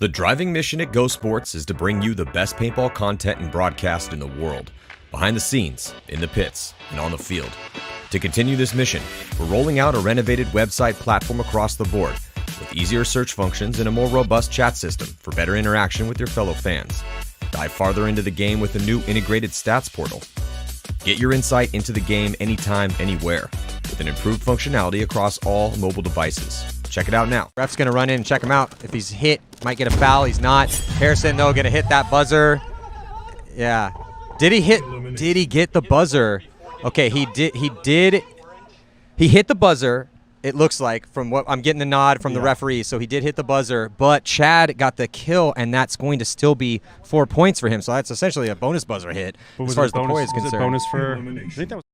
The driving mission at Go Sports is to bring you the best paintball content and broadcast in the world, behind the scenes, in the pits, and on the field. To continue this mission, we're rolling out a renovated website platform across the board with easier search functions and a more robust chat system for better interaction with your fellow fans. Dive farther into the game with a new integrated stats portal. Get your insight into the game anytime, anywhere, with an improved functionality across all mobile devices. Check it out now. Ref's gonna run in and check him out. If he's hit, might get a foul. He's not. Harrison, though, gonna hit that buzzer. Yeah. Did he hit? Did he get the buzzer? Okay, he did. He hit the buzzer. It looks like, from what I'm getting the nod from the referee. So he did hit the buzzer, but Chad got the kill, and that's going to still be 4 points for him. So that's essentially a bonus buzzer hit as far as the point is concerned. Was it bonus for? I think that was.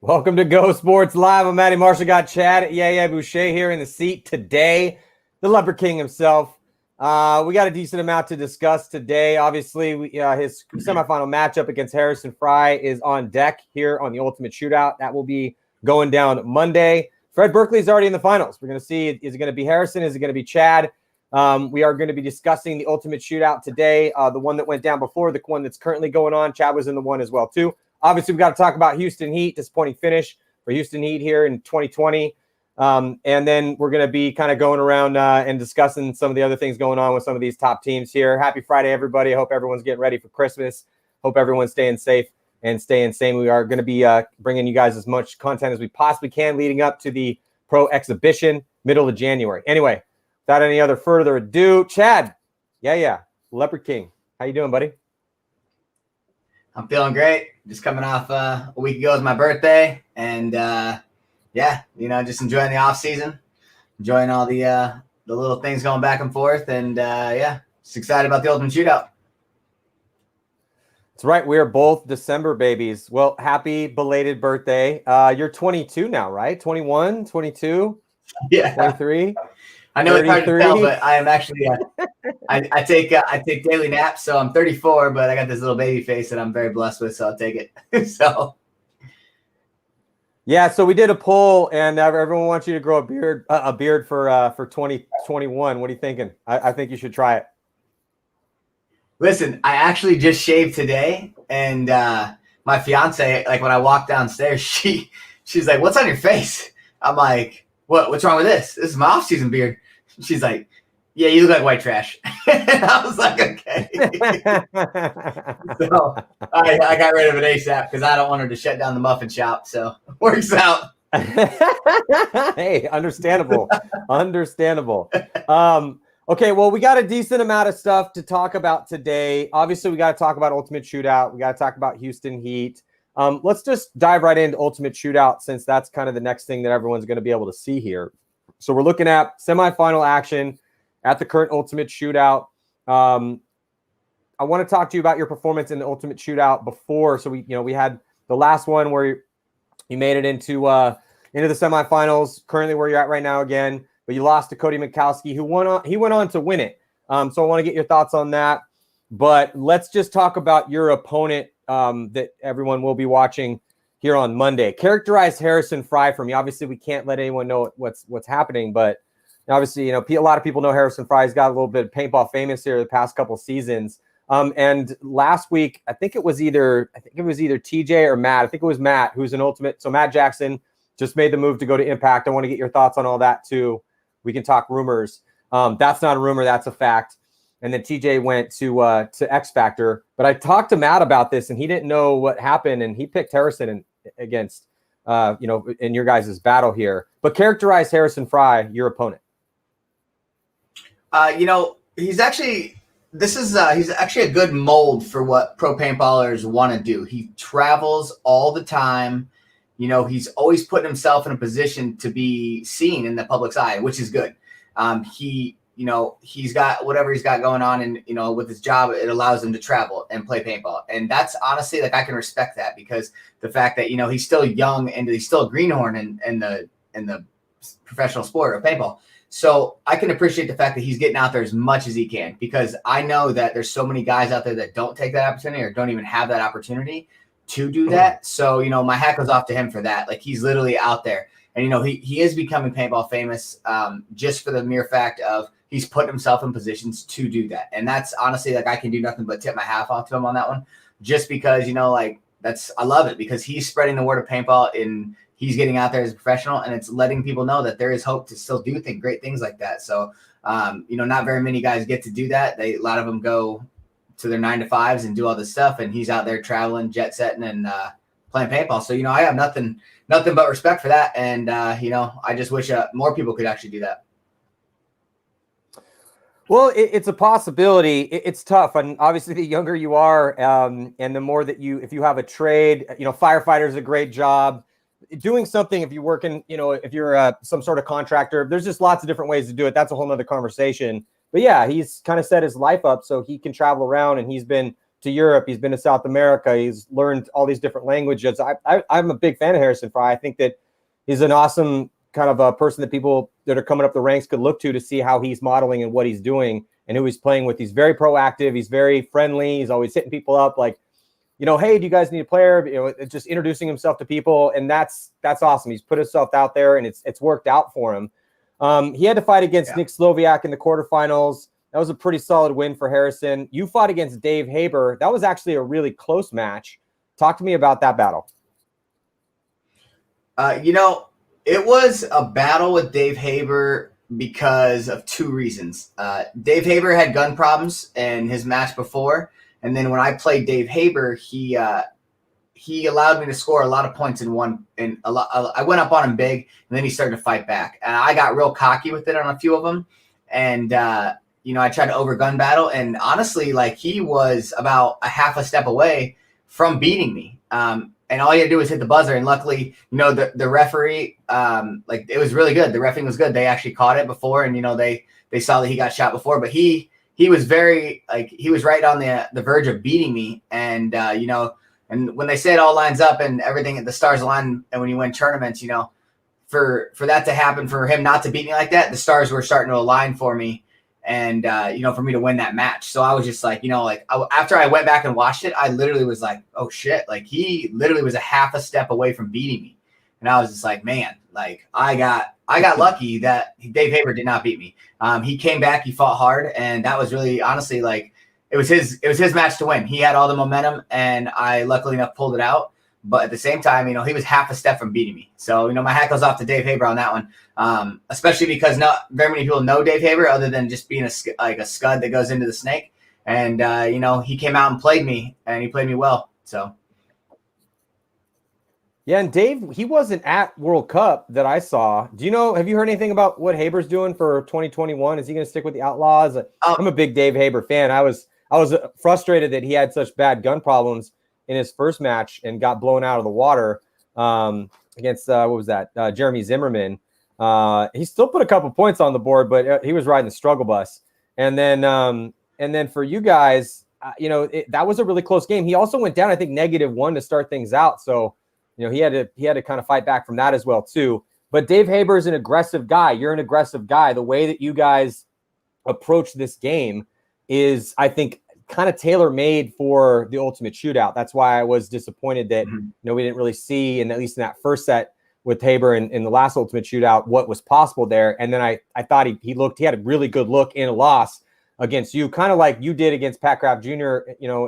Welcome to Go Sports Live. I'm Matty Marshall. Got Chad Bouchez here in the seat today. The Leopard King himself. We got a decent amount to discuss today. Obviously, his semifinal matchup against Harrison Frye is on deck here on the Ultimate Shootout. That will be going down Monday. Fred Berkley is already in the finals. We're going to see, is it going to be Harrison? Is it going to be Chad? We are going to be discussing the Ultimate Shootout today, the one that went down before, the one that's currently going on. Chad was in the one as well, too. Obviously, we've got to talk about Houston Heat, disappointing finish for Houston Heat here in 2020. And then we're going to be kind of going around and discussing some of the other things going on with some of these top teams here. Happy Friday, everybody. I hope everyone's getting ready for Christmas. Hope everyone's staying safe and staying sane. We are going to be bringing you guys as much content as we possibly can leading up to the Pro Exhibition, middle of January. Anyway, without any other further ado, Chad, Leopard King. How you doing, buddy? I'm feeling great. Just coming off a week ago was my birthday, and just enjoying the off season, enjoying all the little things going back and forth, and just excited about the Ultimate Shootout. That's right. We are both December babies. Well, happy belated birthday. You're 22 now, right? 21, 22, 23. I know 33. It's hard to tell, but I am actually I take daily naps, so I'm 34, but I got this little baby face that I'm very blessed with, so I'll take it. So we did a poll, and everyone wants you to grow a beard for 2021. What are you thinking? I think you should try it. Listen, I actually just shaved today, and my fiance, like when I walked downstairs, she's like, "What's on your face?" I'm like, What's wrong with this? This is my off-season beard. She's like, "Yeah, you look like white trash." And I was like, okay. So I got rid of it ASAP because I don't want her to shut down the muffin shop. So it works out. Hey, understandable. Okay, well, we got a decent amount of stuff to talk about today. Obviously, we got to talk about Ultimate Shootout. We got to talk about Houston Heat. Let's just dive right into Ultimate Shootout, since that's kind of the next thing that everyone's going to be able to see here. So we're looking at semifinal action at the current Ultimate Shootout. I want to talk to you about your performance in the Ultimate Shootout before. So we had the last one where you made it into the semifinals, currently where you're at right now again, but you lost to Cody Mckowski, who went on to win it. So I want to get your thoughts on that. But let's just talk about your opponent that everyone will be watching here on Monday. Characterize Harrison Frye for me. Obviously, we can't let anyone know what's happening, but obviously, a lot of people know Harrison Frye's got a little bit of paintball famous here the past couple seasons. And last week, I think it was either TJ or Matt. I think it was Matt, who's an Ultimate. So Matt Jackson just made the move to go to Impact. I want to get your thoughts on all that too. We can talk rumors. That's not a rumor. That's a fact. And then TJ went to X Factor. But I talked to Matt about this, and he didn't know what happened, and he picked Harrison against, in your guys' battle here. But characterize Harrison Frye, your opponent. He's actually a good mold for what pro paintballers want to do. He travels all the time. He's always putting himself in a position to be seen in the public's eye, which is good. He's got whatever he's got going on, and with his job, it allows him to travel and play paintball. And that's honestly, like, I can respect that, because the fact that he's still young and he's still a greenhorn in the professional sport of paintball. So I can appreciate the fact that he's getting out there as much as he can, because I know that there's so many guys out there that don't take that opportunity or don't even have that opportunity to do that. So my hat goes off to him for that. Like, he's literally out there. And, he is becoming paintball famous just for the mere fact of he's put himself in positions to do that. And that's honestly, I can do nothing but tip my hat off to him on that one, just because, I love it, because he's spreading the word of paintball and he's getting out there as a professional, and it's letting people know that there is hope to still do great things like that. So, not very many guys get to do that. A lot of them go to their 9-to-5s and do all this stuff, and he's out there traveling, jet setting, and playing paintball. So, I have nothing but respect for that. And, I just wish more people could actually do that. Well, it's a possibility. It's tough. And obviously the younger you are, and the more that if you have a trade, firefighter is a great job. Doing something, if you work in, if you're some sort of contractor, there's just lots of different ways to do it. That's a whole nother conversation. But yeah, he's kind of set his life up so he can travel around, and he's been to Europe. He's been to South America. He's learned all these different languages. I'm a big fan of Harrison Frye. I think that he's an awesome kind of a person that people that are coming up the ranks could look to see how he's modeling and what he's doing and who he's playing with. He's very proactive. He's very friendly. He's always hitting people up like, hey, do you guys need a player? Just introducing himself to people. And that's awesome. He's put himself out there, and it's worked out for him. He had to fight against Nick Sloviak in the quarterfinals. That was a pretty solid win for Harrison. You fought against Dave Haber. That was actually a really close match. Talk to me about that battle. It was a battle with Dave Haber because of two reasons. Dave Haber had gun problems in his match before. And then when I played Dave Haber, he allowed me to score a lot of points in one. And I went up on him big, and then he started to fight back. And I got real cocky with it on a few of them. And, I tried to overgun battle. And honestly, he was about a half a step away from beating me. And all you had to do was hit the buzzer. And luckily, the referee, it was really good. The reffing was good. They actually caught it before. And, they saw that he got shot before. But he was very, he was right on the verge of beating me. And, and when they say it all lines up and everything, the stars align, and when you win tournaments, for that to happen, for him not to beat me like that, the stars were starting to align for me. And, for me to win that match. So I was just after I went back and watched it, I literally was like, oh shit. He literally was a half a step away from beating me. And I was just like, man, I got lucky that Dave Haber did not beat me. He came back, he fought hard. And that was really, honestly, it was his match to win. He had all the momentum, and I luckily enough pulled it out. But at the same time, he was half a step from beating me. So, my hat goes off to Dave Haber on that one, especially because not very many people know Dave Haber other than just being a scud that goes into the snake. And, he came out and played me, and he played me well. So. Yeah, and Dave, he wasn't at World Cup that I saw. Have you heard anything about what Haber's doing for 2021? Is he going to stick with the Outlaws? I'm a big Dave Haber fan. I was frustrated that he had such bad gun problems in his first match and got blown out of the water against Jeremy Zimmerman. He still put a couple points on the board, but he was riding the struggle bus. And then for you guys, that was a really close game. He also went down, I think, -1 to start things out. So he had to kind of fight back from that as well too. But Dave Haber is an aggressive guy. You're an aggressive guy. The way that you guys approach this game is, I think, kind of tailor-made for the Ultimate Shootout. That's why I was disappointed that we didn't really see, and at least in that first set with Haber in the last Ultimate Shootout, what was possible there. And then I thought he had a really good look in a loss against you, kind of like you did against Pat Kraft Jr.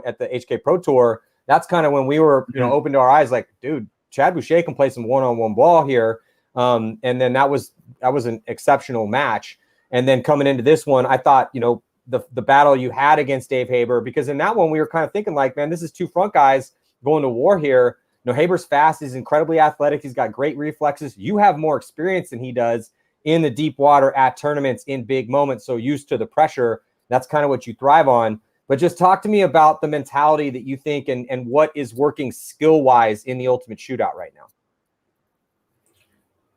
At the HK Pro Tour. That's kind of when we were open to our eyes, like, dude, Chad Bouchez can play some one-on-one ball here. And then that was an exceptional match. And then coming into this one, I thought the battle you had against Dave Haber, because in that one we were kind of thinking like, man, this is two front guys going to war here. Haber's fast. He's incredibly athletic. He's got great reflexes. You have more experience than he does in the deep water at tournaments in big moments. So used to the pressure, that's kind of what you thrive on. But just talk to me about the mentality that you think and what is working skill-wise in the Ultimate Shootout right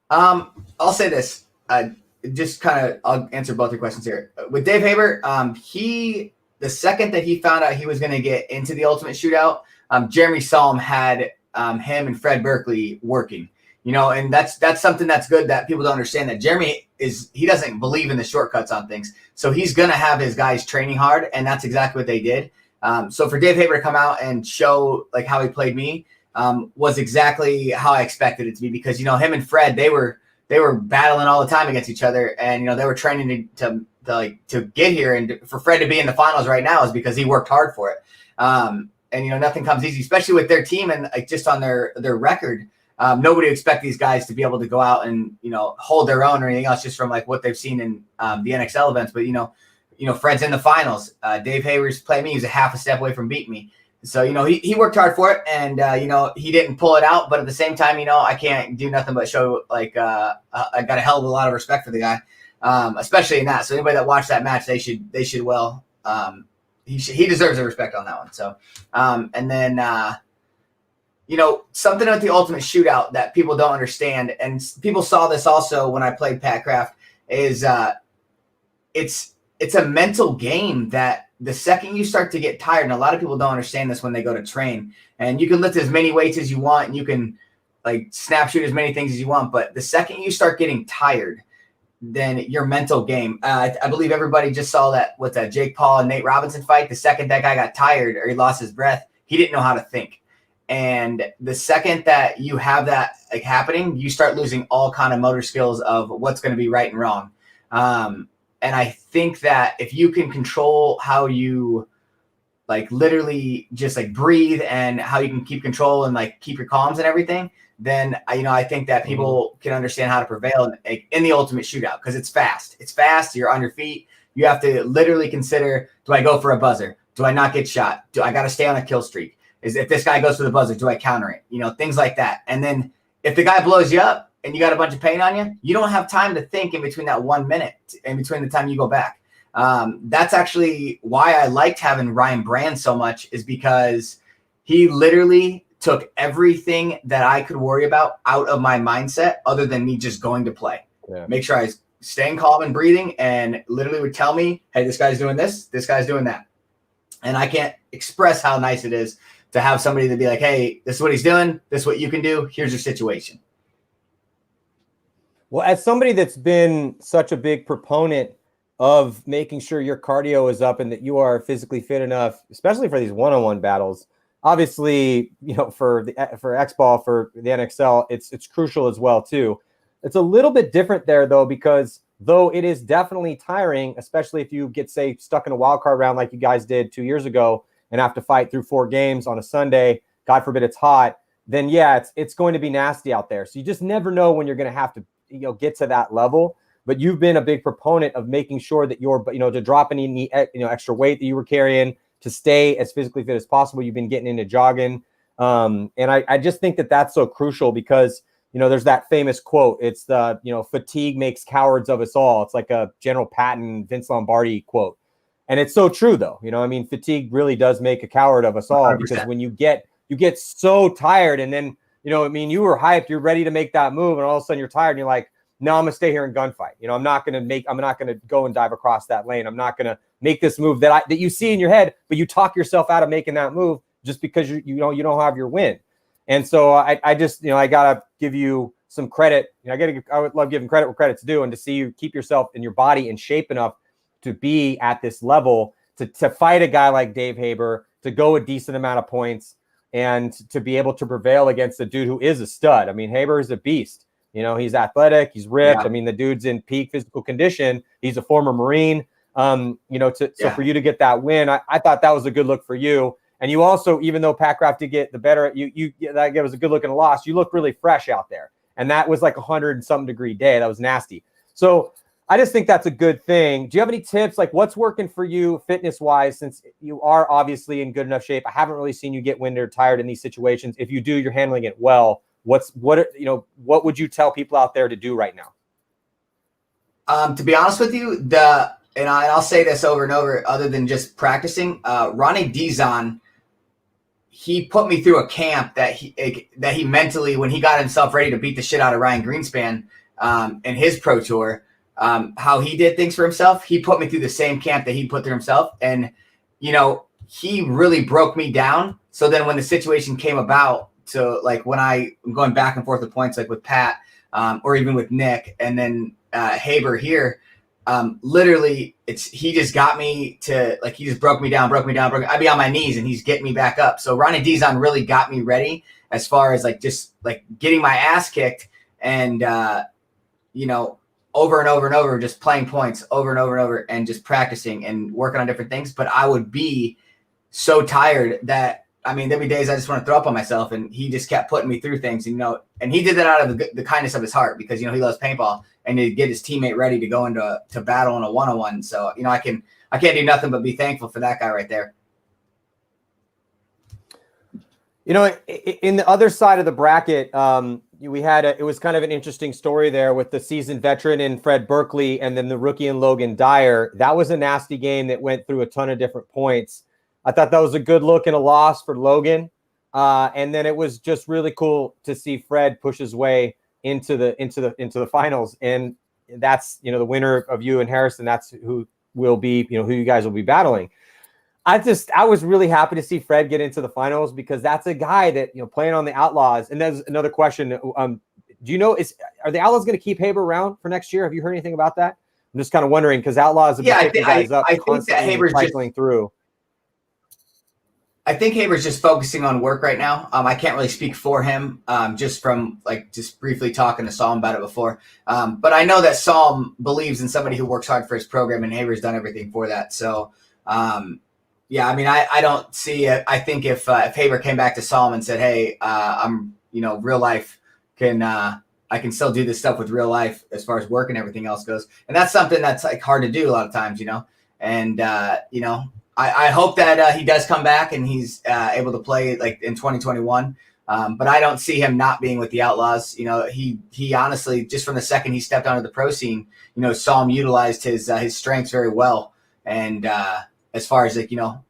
now. I'll say this. I'll answer both your questions here. With Dave Haber, the second that he found out he was going to get into the Ultimate Shootout, Jeremy Salm had him and Fred Berkley working. And that's something that's good that people don't understand, that Jeremy he doesn't believe in the shortcuts on things. So he's going to have his guys training hard, and that's exactly what they did. So for Dave Haber to come out and show how he played me, was exactly how I expected it to be, because, you know, him and Fred, they were battling all the time against each other, and, you know, they were training to get here, and for Fred to be in the finals right now is because he worked hard for it. And, you know, nothing comes easy, especially with their team and like just on their record. Nobody expect these guys to be able to go out and, you know, hold their own or anything else just from like what they've seen in the NXL events. But, you know, Fred's in the finals. Dave Haber's playing me. He was a half a step away from beating me. So, you know, he worked hard for it, and, you know, he didn't pull it out. But at the same time, you know, I can't do nothing but show, like, I got a hell of a lot of respect for the guy, especially in that. So anybody that watched that match, they should he deserves the respect on that one. So, and then, you know, something with the Ultimate Shootout that people don't understand, and people saw this also when I played Pat Craft, is it's a mental game that the second you start to get tired, and a lot of people don't understand this when they go to train, and you can lift as many weights as you want, and you can like snap shoot as many things as you want, but the second you start getting tired, then your mental game. I believe everybody just saw that with that Jake Paul and Nate Robinson fight. The second that guy got tired or he lost his breath, he didn't know how to think. And the second that you have that like happening, you start losing all kind of motor skills of what's going to be right and wrong. And I think that if you can control how you like literally just like breathe and how you can keep control and like keep your calms and everything, then, you know, I think that people can understand how to prevail in the Ultimate Shootout, because it's fast. It's fast. You're on your feet. You have to literally consider, do I go for a buzzer? Do I not get shot? Do I got to stay on a kill streak? If this guy goes for the buzzer, do I counter it? You know, things like that. And then if the guy blows you up and you got a bunch of paint on you, you don't have time to think in between that 1 minute, in between the time you go back. That's actually why I liked having Ryan Brand so much, is because he literally took everything that I could worry about out of my mindset other than me just going to play. Yeah. Make sure I was staying calm and breathing, and literally would tell me, hey, this guy's doing this, this guy's doing that. And I can't express how nice it is to have somebody to be like, hey, this is what he's doing, this is what you can do, here's your situation. Well, as somebody that's been such a big proponent of making sure your cardio is up and that you are physically fit enough, especially for these one-on-one battles, obviously, you know, for X-Ball, for the NXL, it's crucial as well too. It's a little bit different there though, because though it is definitely tiring, especially if you get, say, stuck in a wild card round like you guys did 2 years ago and have to fight through 4 games on a Sunday, God forbid it's hot, then yeah, it's going to be nasty out there. So you just never know when you're going to have to, you know, get to that level. But you've been a big proponent of making sure that you're, you know, to drop any, you know, extra weight that you were carrying, to stay as physically fit as possible. You've been getting into jogging. And I just think that that's so crucial, because, you know, there's that famous quote. It's the, you know, fatigue makes cowards of us all. It's like a General Patton, Vince Lombardi quote. And it's so true though. You know, I mean, fatigue really does make a coward of us all, 100%. Because when you get so tired, and then, you know, I mean, you were hyped, you're ready to make that move, and all of a sudden you're tired and you're like, no, I'm going to stay here and gunfight. You know, I'm not going to go and dive across that lane. I'm not going to make this move that you see in your head, but you talk yourself out of making that move just because you don't have your win. And so I just, you know, I got to give you some credit. You know, I would love giving credit where credit's due, and to see you keep yourself and your body in shape enough to be at this level, to fight a guy like Dave Haber, to go a decent amount of points, and to be able to prevail against a dude who is a stud. I mean, Haber is a beast. You know, he's athletic, he's ripped. Yeah. I mean, the dude's in peak physical condition. He's a former Marine. You know, so for you to get that win, I thought that was a good look for you. And you also, even though Pat Craft did get the better, that was a good look in a loss. You looked really fresh out there. And that was like 100-something degree day. That was nasty. So I just think that's a good thing. Do you have any tips? Like, what's working for you fitness-wise, since you are obviously in good enough shape? I haven't really seen you get winded or tired in these situations. If you do, you're handling it well. What would you tell people out there to do right now? To be honest with you, and I'll say this over and over, other than just practicing, Ronnie Dohnan, he put me through a camp that he mentally, when he got himself ready to beat the shit out of Ryan Greenspan in his pro tour, how he did things for himself, he put me through the same camp that he put through himself. And, you know, he really broke me down. So then when the situation came about, so like when I'm going back and forth with points, like with Pat or even with Nick, and then Haber here, literally he just got me to, like, he just broke me down. I'd be on my knees and he's getting me back up. So Ronnie Dohnan really got me ready as far as like just like getting my ass kicked and over and over and over, just playing points over and over and over and just practicing and working on different things. But I would be so tired that, I mean, there'd be days I just want to throw up on myself, and he just kept putting me through things, and he did that out of the kindness of his heart because, he loves paintball and to get his teammate ready to go into battle in a one-on-one. So, I can't do nothing but be thankful for that guy right there. In the other side of the bracket, it was kind of an interesting story there with the seasoned veteran in Fred Berkley and then the rookie in Logan Dyer. That was a nasty game that went through a ton of different points. I thought that was a good look and a loss for Logan. And then it was just really cool to see Fred push his way into the finals. And that's, the winner of you and Harrison, that's who will be, who you guys will be battling. I was really happy to see Fred get into the finals because that's a guy that, playing on the Outlaws. And there's another question. Do you know, are the Outlaws going to keep Haber around for next year? Have you heard anything about that? I'm just kind of wondering because Outlaws have been picking guys up constantly cycling through. I think Haber's just focusing on work right now. I can't really speak for him, just from just briefly talking to Psalm about it before. But I know that Psalm believes in somebody who works hard for his program, and Haber's done everything for that. So, yeah, I mean, I don't see it. I think if Haber came back to Psalm and said, "Hey, I'm real life I can still do this stuff with real life as far as work and everything else goes," and that's something that's hard to do a lot of times, and I hope that he does come back and he's able to play in 2021. But I don't see him not being with the Outlaws. He honestly, just from the second he stepped onto the pro scene, Psalm utilized his strengths very well. And as far as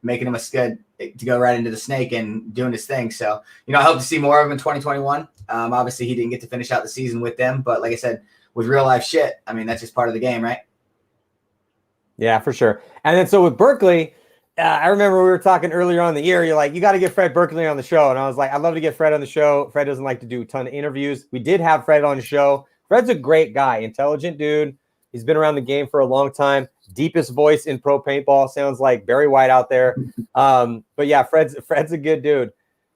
making him a scud to go right into the snake and doing his thing. So, I hope to see more of him in 2021. Obviously he didn't get to finish out the season with them, but like I said, with real life shit, I mean, that's just part of the game, right? Yeah, for sure. And then so with Berkeley, I remember we were talking earlier on in the year. You're like, you got to get Fred Berkley on the show. And I was like, I'd love to get Fred on the show. Fred doesn't like to do a ton of interviews. We did have Fred on the show. Fred's a great guy, intelligent dude. He's been around the game for a long time. Deepest voice in pro paintball. Sounds like Barry White out there. But yeah, Fred's a good dude.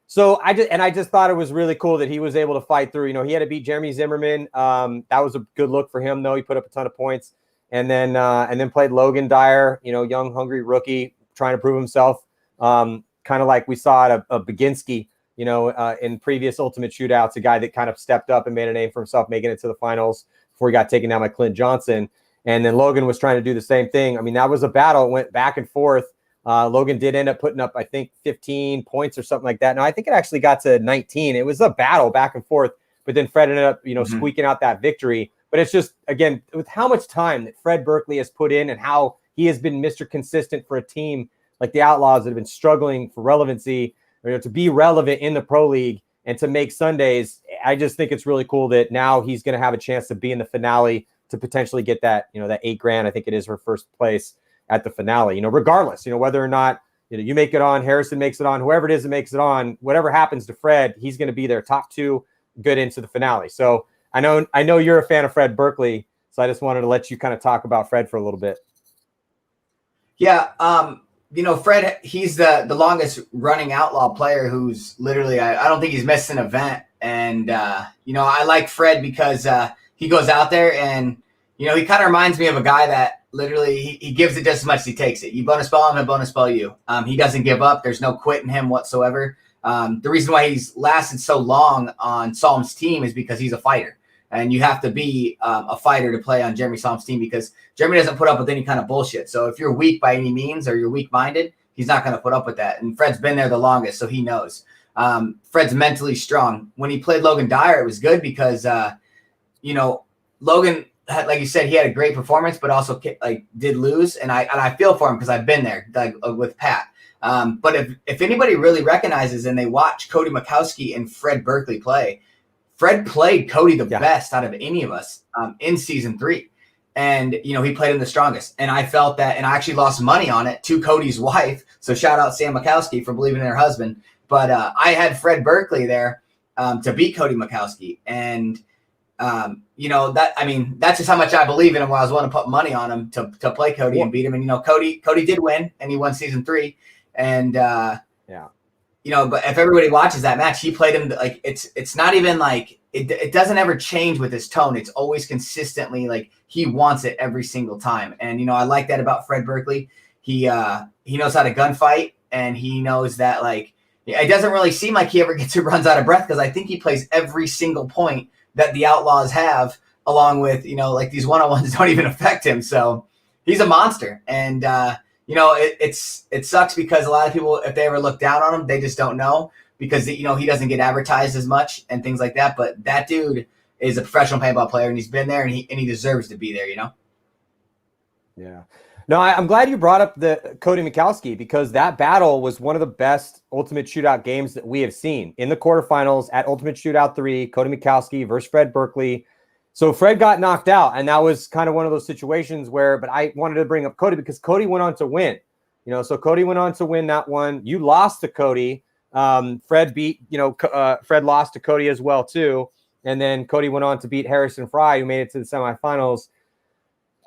So I just thought it was really cool that he was able to fight through. He had to beat Jeremy Zimmerman. That was a good look for him, though. He put up a ton of points. And then played Logan Dyer, young, hungry rookie, trying to prove himself, kind of like we saw at a Baginski, in previous Ultimate Shootouts, a guy that kind of stepped up and made a name for himself, making it to the finals before he got taken down by Clint Johnson. And then Logan was trying to do the same thing. I mean, that was a battle. It went back and forth. Logan did end up putting up, I think, 15 points or something like that. Now, I think it actually got to 19. It was a battle back and forth, but then Fred ended up, squeaking out that victory. But it's just, again, with how much time that Fred Berkley has put in and how he has been Mr. Consistent for a team like the Outlaws that have been struggling for relevancy, to be relevant in the pro league and to make Sundays. I just think it's really cool that now he's going to have a chance to be in the finale to potentially get that, that $8,000. I think it is for first place at the finale, regardless, whether or not, you make it on, Harrison makes it on, whoever it is that makes it on, whatever happens to Fred, he's going to be their top two good into the finale. So I know you're a fan of Fred Berkley. So I just wanted to let you kind of talk about Fred for a little bit. Yeah. Fred, he's the longest running Outlaw player who's literally, I don't think he's missed an event. And, I like Fred because he goes out there and, he kind of reminds me of a guy that literally he gives it just as much as he takes it. You bonus ball him, he'll bonus ball you. He doesn't give up. There's no quit in him whatsoever. The reason why he's lasted so long on Psalm's team is because he's a fighter. And you have to be a fighter to play on Jeremy Psalm's team because Jeremy doesn't put up with any kind of bullshit. So if you're weak by any means or you're weak-minded, he's not going to put up with that. And Fred's been there the longest, so he knows. Fred's mentally strong. When he played Logan Dyer, it was good because, Logan, like you said, he had a great performance, but also did lose. And I feel for him because I've been there with Pat. But if anybody really recognizes and they watch Cody Mckowski and Fred Berkley play, Fred played Cody the best out of any of us in season 3. And, he played him the strongest. And I felt that, and I actually lost money on it to Cody's wife. So shout out Sam Mckowski for believing in her husband. But I had Fred Berkley there to beat Cody Mckowski. And That's just how much I believe in him. When I was willing to put money on him to play Cody and beat him. And Cody did win, and he won season 3. And but if everybody watches that match, he played him like it's not even like it doesn't ever change with his tone. It's always consistently like he wants it every single time. And I like that about Fred Berkley. He knows how to gunfight, and he knows that like it doesn't really seem like he ever runs out of breath, because I think he plays every single point that the Outlaws have, along with like these one-on-ones don't even affect him. So he's a monster. And it sucks because a lot of people, if they ever look down on him, they just don't know, because he doesn't get advertised as much and things like that. But that dude is a professional paintball player, and he's been there, and he deserves to be there. Yeah. No, I'm glad you brought up the Cody Mckowski, because that battle was one of the best Ultimate Shootout games that we have seen in the quarterfinals at Ultimate Shootout 3. Cody Mckowski versus Fred Berkley. So Fred got knocked out, and that was kind of one of those situations where, but I wanted to bring up Cody because Cody went on to win. So Cody went on to win that one. You lost to Cody. Fred Fred lost to Cody as well too. And then Cody went on to beat Harrison Frye, who made it to the semifinals.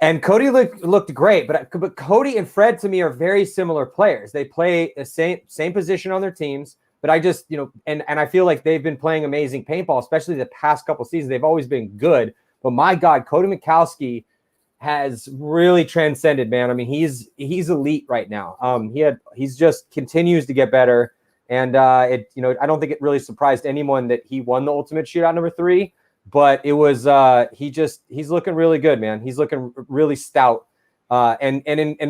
And Cody looked great, but Cody and Fred to me are very similar players. They play the same position on their teams, but I just, and I feel like they've been playing amazing paintball, especially the past couple seasons. They've always been good, but my God, Cody Mckowski has really transcended, man. I mean, he's elite right now. He's just continues to get better. And I don't think it really surprised anyone that he won the Ultimate Shootout number 3. But it was he's looking really good, man. He's looking really stout. And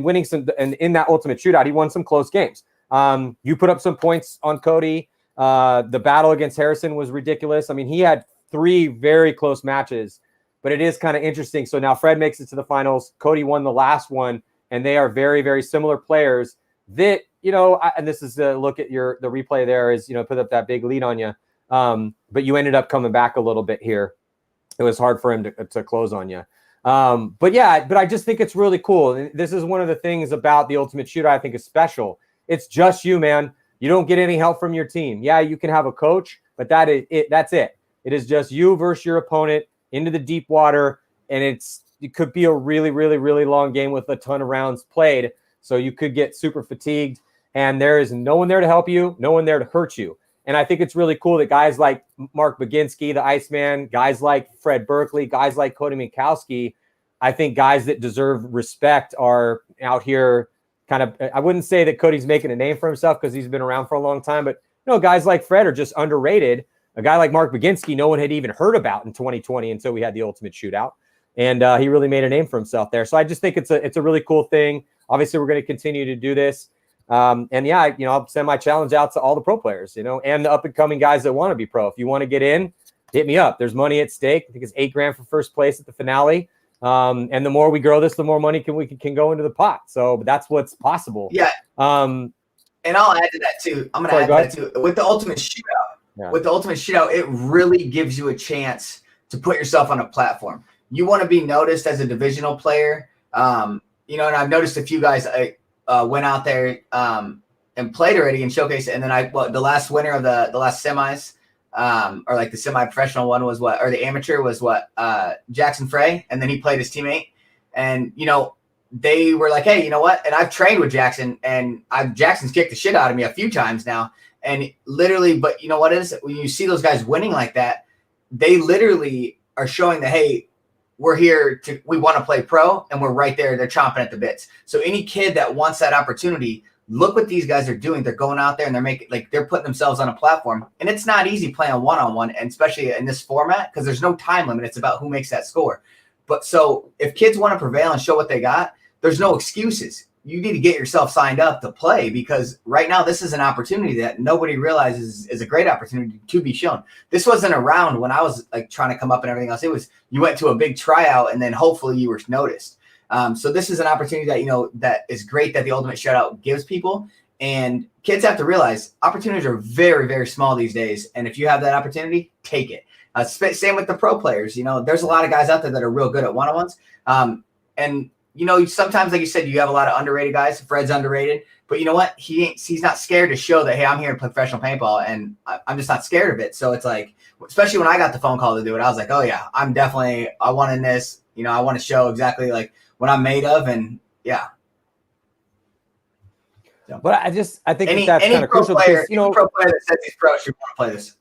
winning some, and in that Ultimate Shootout, he won some close games. You put up some points on Cody. The battle against Harrison was ridiculous. I mean, he had 3 very close matches, but it is kind of interesting. So now Fred makes it to the finals. Cody won the last one, and they are very, very similar players that, and this is the look at the replay there is, put up that big lead on you. But you ended up coming back a little bit here. It was hard for him to close on you. But I just think it's really cool. And this is one of the things about the Ultimate Shootout I think is special. It's just you, man. You don't get any help from your team. Yeah, you can have a coach, but that's it. It is just you versus your opponent into the deep water. And it could be a really, really, really long game with a ton of rounds played. So you could get super fatigued, and there is no one there to help you, no one there to hurt you. And I think it's really cool that guys like Mark Baginski, the Iceman, guys like Fred Berkley, guys like Cody Mckowski, I think guys that deserve respect are out here kind of, I wouldn't say that Cody's making a name for himself because he's been around for a long time, but guys like Fred are just underrated. A guy like Mark Baginski, no one had even heard about in 2020 until we had the Ultimate Shootout. And he really made a name for himself there. So I just think it's a really cool thing. Obviously, we're going to continue to do this. I'll send my challenge out to all the pro players, and the up and coming guys that want to be pro. If you want to get in, hit me up. There's money at stake. I think it's $8,000 for first place at the finale. And the more we grow this, the more money we can go into the pot. So that's what's possible. Yeah. And I'll add to that too. I'm going to add to that too. With the Ultimate Shootout, it really gives you a chance to put yourself on a platform. You want to be noticed as a divisional player. And I've noticed a few guys went out there and played already and showcased it. And then the last winner of the last semis, or like the semi-professional one was or the amateur was Jackson Frye. And then he played his teammate. And, they were like, hey, you know what? And I've trained with Jackson, and Jackson's kicked the shit out of me a few times now. And literally, but you know what it is? When you see those guys winning like that, they literally are showing that, hey, we're here we want to play pro, and we're right there. They're chomping at the bits. So any kid that wants that opportunity, look what these guys are doing. They're going out there and they're putting themselves on a platform. And it's not easy playing one-on-one, and especially in this format, because there's no time limit. It's about who makes that score. But so if kids want to prevail and show what they got, there's no excuses. You need to get yourself signed up to play, because right now this is an opportunity that nobody realizes is a great opportunity to be shown. This wasn't around when I was trying to come up and everything else. It was, you went to a big tryout and then hopefully you were noticed. So this is an opportunity that, that is great that the Ultimate Shootout gives people, and kids have to realize opportunities are very, very small these days. And if you have that opportunity, take it. Same with the pro players. There's a lot of guys out there that are real good at one-on-ones. And sometimes, like you said, you have a lot of underrated guys. Fred's underrated. But you know what? He's not scared to show that, hey, I'm here to play professional paintball, and I'm just not scared of it. So it's like, especially when I got the phone call to do it, I was like, oh yeah, I want in this. You know, I want to show exactly like what I'm made of, and yeah. So, but I think that's kind of crucial because, you know, pro player that says he's pro should want to play this.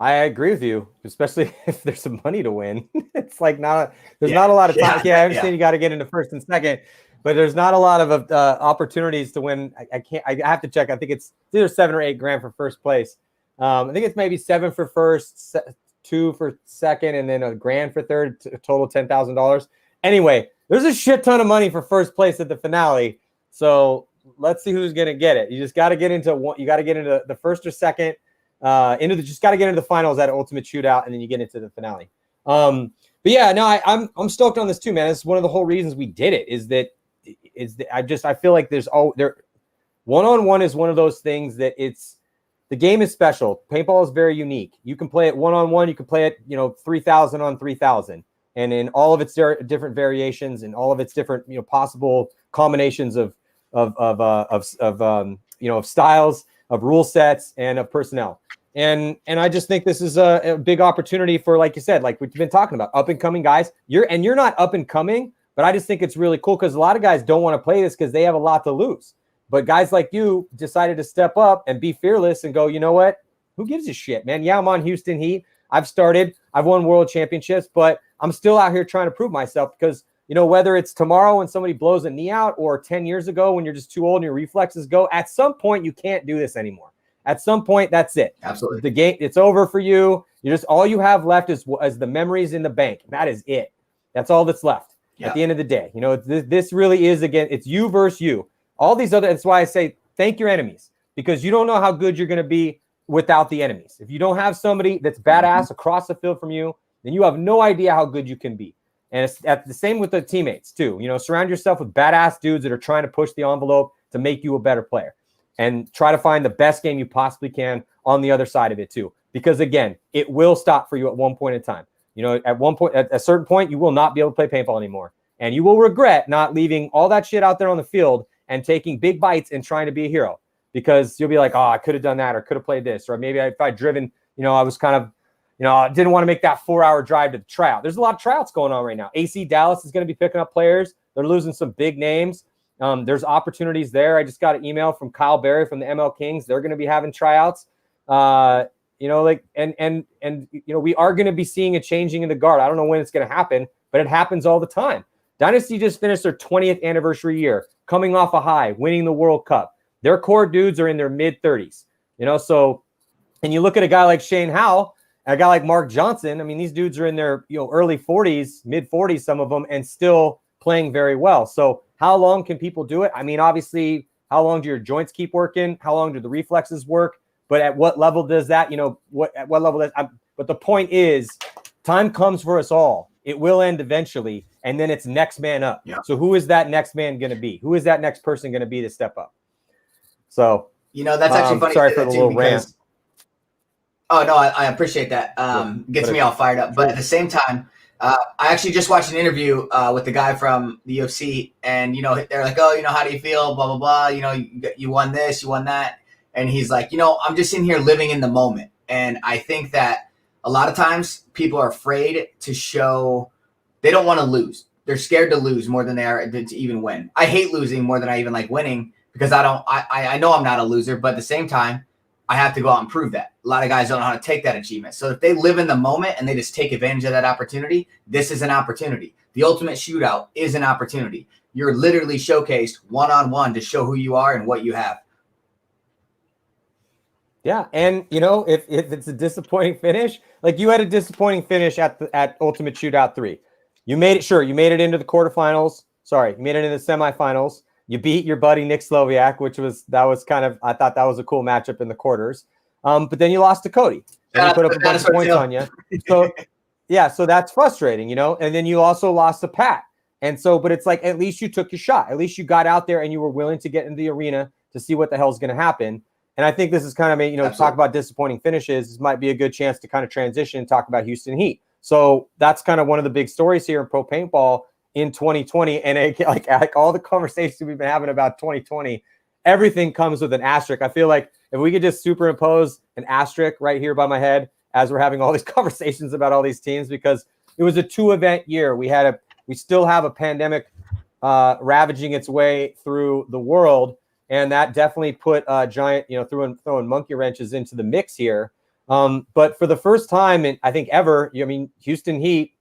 I agree with you, especially if there's some money to win. It's like there's not a lot of time. Yeah, I understand you got to get into first and second, but there's not a lot of opportunities to win. I have to check. I think it's either $7 or $8 grand for first place. I think it's maybe 7 for first, 2 for second, and then $1 grand for third. Total $10,000. Anyway, there's a shit ton of money for first place at the finale. So let's see who's gonna get it. You just got to get into one. You got to get into the first or second. Just got to get into the finals at Ultimate Shootout, and then you get into the finale. But yeah, no, I'm stoked on this too, man. It's one of the whole reasons we did it. Is that I feel like one-on-one is one of those things that the game is special. Paintball is very unique. You can play it one-on-one. You can play it 3,000 on 3,000, and in all of its different variations and all of its different possible combinations of styles, of rule sets, and of personnel. And I just think this is a big opportunity for, like you said, like we've been talking about, up and coming guys. You're not up and coming, but I just think it's really cool because a lot of guys don't want to play this because they have a lot to lose. But guys like you decided to step up and be fearless and go, you know what? Who gives a shit, man? Yeah, I'm on Houston Heat. I've won world championships, but I'm still out here trying to prove myself because, whether it's tomorrow when somebody blows a knee out or 10 years ago when you're just too old and your reflexes go, at some point you can't do this anymore. At some point, that's it. Absolutely. The game, it's over for you. All you have left is the memories in the bank. That is it. That's all that's left at the end of the day. This really is, again, it's you versus you. All these that's why I say thank your enemies, because you don't know how good you're going to be without the enemies. If you don't have somebody that's badass across the field from you, then you have no idea how good you can be. And it's the same with the teammates too. Surround yourself with badass dudes that are trying to push the envelope to make you a better player, and try to find the best game you possibly can on the other side of it too. Because again, it will stop for you at one point in time. At a certain point, you will not be able to play paintball anymore, and you will regret not leaving all that shit out there on the field and taking big bites and trying to be a hero, because you'll be like, oh, I could have done that, or could have played this, or maybe if I'd driven, I was kind of, I didn't want to make that 4-hour drive to the tryout. There's a lot of tryouts going on right now. AC Dallas is going to be picking up players. They're losing some big names. There's opportunities there. I just got an email from Kyle Berry from the ML Kings. They're going to be having tryouts. We are going to be seeing a changing in the guard. I don't know when it's going to happen, but it happens all the time. Dynasty just finished their 20th anniversary year, coming off a high, winning the World Cup. Their core dudes are in their mid-30s. And you look at a guy like Shane Howe, a guy like Mark Johnson. I mean, these dudes are in their early 40s, mid-40s, some of them, and still playing very well. So how long can people do it? I mean, obviously, how long do your joints keep working? How long do the reflexes work? But at what level does that, at what level does, but the point is, time comes for us all. It will end eventually, and then it's next man up. Yeah. So who is that next man going to be? Who is that next person going to be to step up? So, that's actually funny. Sorry for the little rant. Oh, no, I appreciate that. Gets me all fired up. But at the same time, I actually just watched an interview with the guy from the UFC, and, they're like, oh, how do you feel? Blah, blah, blah. You won this, you won that. And he's like, I'm just in here living in the moment. And I think that a lot of times people are afraid to show, they don't want to lose. They're scared to lose more than they are to even win. I hate losing more than I even like winning, because I know I'm not a loser, but at the same time, I have to go out and prove that. A lot of guys don't know how to take that achievement. So if they live in the moment and they just take advantage of that opportunity, this is an opportunity. The Ultimate Shootout is an opportunity. You're literally showcased one-on-one to show who you are and what you have. Yeah, and if it's a disappointing finish, like you had a disappointing finish at Ultimate Shootout 3. You made it into the quarterfinals. Sorry, you made it into the semifinals. You beat your buddy Nick Sloviak, I thought that was a cool matchup in the quarters. But then you lost to Cody. And he put up a bunch of points on you. So yeah, so that's frustrating, And then you also lost to Pat. And so, but it's like, at least you took your shot. At least you got out there and you were willing to get in the arena to see what the hell's going to happen. And I think this is kind of, talk about disappointing finishes. This might be a good chance to kind of transition and talk about Houston Heat. So that's kind of one of the big stories here in pro paintball in 2020. And like all the conversations we've been having about 2020, everything comes with an asterisk. I feel like if we could just superimpose an asterisk right here by my head as we're having all these conversations about all these teams, because it was a 2-event year. We still have a pandemic ravaging its way through the world. And that definitely put a giant, throwing monkey wrenches into the mix here. But for the first time in, I think, ever, Houston Heat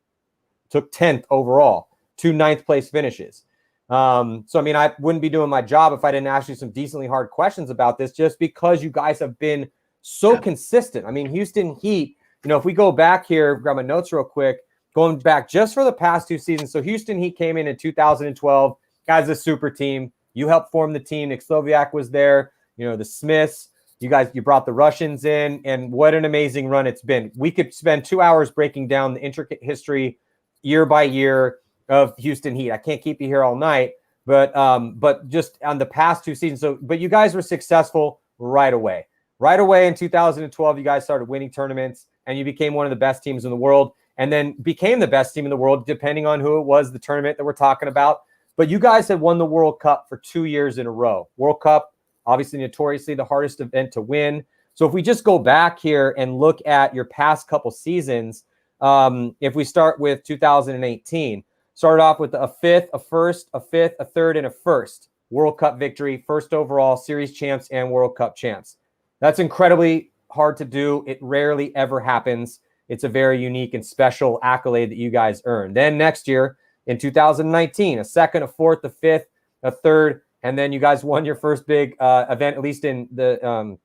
took 10th overall, 2 9th place finishes. So, I wouldn't be doing my job if I didn't ask you some decently hard questions about this, just because you guys have been so consistent. Houston Heat, if we go back here, grab my notes real quick, going back just for the past 2 seasons. So Houston Heat came in 2012, guys, a super team. You helped form the team. Nick Sloviak was there. The Smiths. You brought the Russians in, and what an amazing run it's been. We could spend 2 hours breaking down the intricate history year by year of Houston Heat. I can't keep you here all night, but just on the past 2 seasons. But you guys were successful right away. Right away in 2012, you guys started winning tournaments, and you became one of the best teams in the world, and then became the best team in the world, depending on who it was, the tournament that we're talking about. But you guys had won the World Cup for 2 years in a row. World Cup, obviously notoriously the hardest event to win. So if we just go back here and look at your past couple seasons, if we start with 2018, started off with a 5th, a 1st, a 5th, a 3rd, and a 1st World Cup victory, 1st overall, series champs, and World Cup champs. That's incredibly hard to do. It rarely ever happens. It's a very unique and special accolade that you guys earned. Then next year, in 2019, a 2nd, a 4th, a 5th, a 3rd, and then you guys won your first big event, at least in the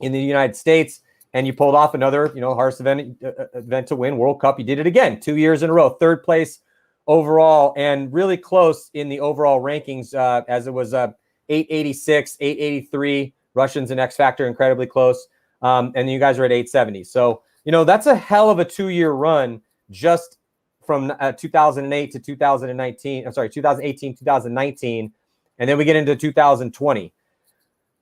United States, and you pulled off another, hardest event to win, World Cup. You did it again, 2 years in a row, 3rd place overall, and really close in the overall rankings, as it was 886, 883, Russians and X Factor, incredibly close, and you guys are at 870. So that's a hell of a 2-year run, just from 2008 to 2019. I'm sorry, 2018, 2019. And then we get into 2020.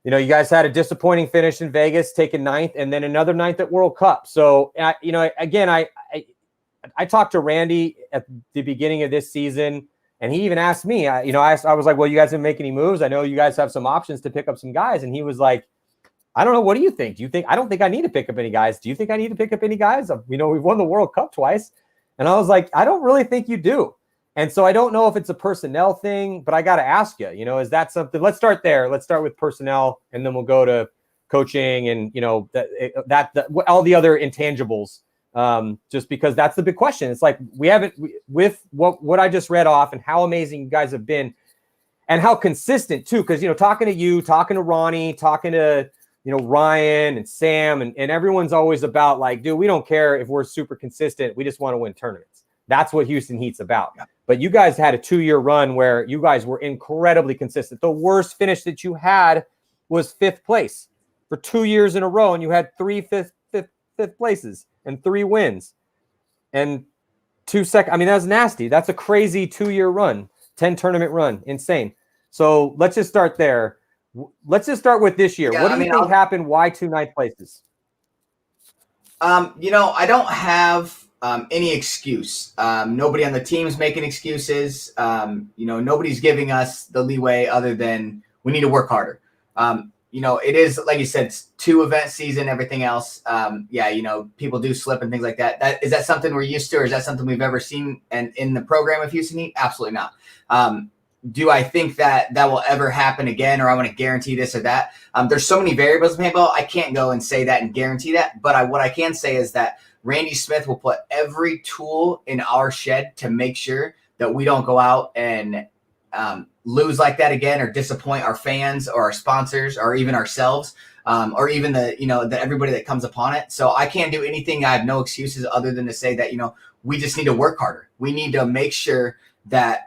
You guys had a disappointing finish in Vegas, taking 9th, and then another 9th at World Cup. So, again, I talked to Randy at the beginning of this season, and he even asked me, I was like, well, you guys didn't make any moves. I know you guys have some options to pick up some guys. And he was like, I don't know. What do you think? I don't think I need to pick up any guys. Do you think I need to pick up any guys? We've won the World Cup twice. And I was like, I don't really think you do. And so I don't know if it's a personnel thing, but I got to ask you, is that something? Let's start there. Let's start with personnel, and then we'll go to coaching and, all the other intangibles, just because that's the big question. It's like with what I just read off and how amazing you guys have been and how consistent too. Because, talking to you, talking to Ronnie, talking to, Ryan and Sam and everyone's always about like, dude, we don't care if we're super consistent. We just want to win tournaments. That's what Houston Heat's about. Yeah. But you guys had a 2-year run where you guys were incredibly consistent. The worst finish that you had was 5th place for 2 years in a row. And you had 3 fifth places and 3 wins and 2 seconds. That's nasty. That's a crazy 2-year run, 10 tournament run. Insane. So let's just start there. Let's just start with this year. Yeah, what do you think happened? Why 2 9th places? I don't have any excuse. Nobody on the team's making excuses. Nobody's giving us the leeway other than we need to work harder. It is, like you said, 2-event season, everything else. People do slip and things like that. Is that something we're used to, or is that something we've ever seen in the program of Houston Heat? Absolutely not. Do I think that will ever happen again, or I want to guarantee this or that? There's so many variables in paintball. I can't go and say that and guarantee that. But what I can say is that Randy Smith will put every tool in our shed to make sure that we don't go out and lose like that again, or disappoint our fans or our sponsors or even ourselves, or even the everybody that comes upon it. So I can't do anything. I have no excuses other than to say that, we just need to work harder. We need to make sure that,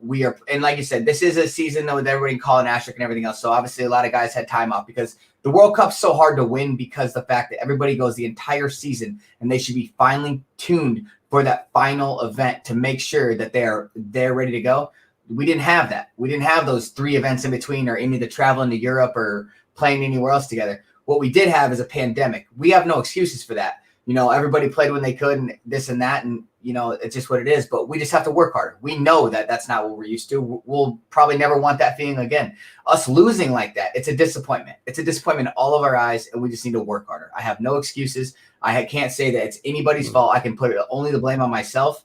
we are, and like you said, this is a season with everybody calling asterisk and everything else. So obviously a lot of guys had time off because the World Cup's so hard to win, because the fact that everybody goes the entire season and they should be finely tuned for that final event to make sure that they're ready to go. We didn't have that. We didn't have those 3 events in between, or any of the traveling to Europe or playing anywhere else together. What we did have is a pandemic. We have no excuses for that. everybody played when they could and this and that. And, it's just what it is. But we just have to work harder. We know that that's not what we're used to. We'll probably never want that feeling again. Us losing like that, it's a disappointment. It's a disappointment in all of our eyes, and we just need to work harder. I have no excuses. I can't say that it's anybody's fault. I can put only the blame on myself.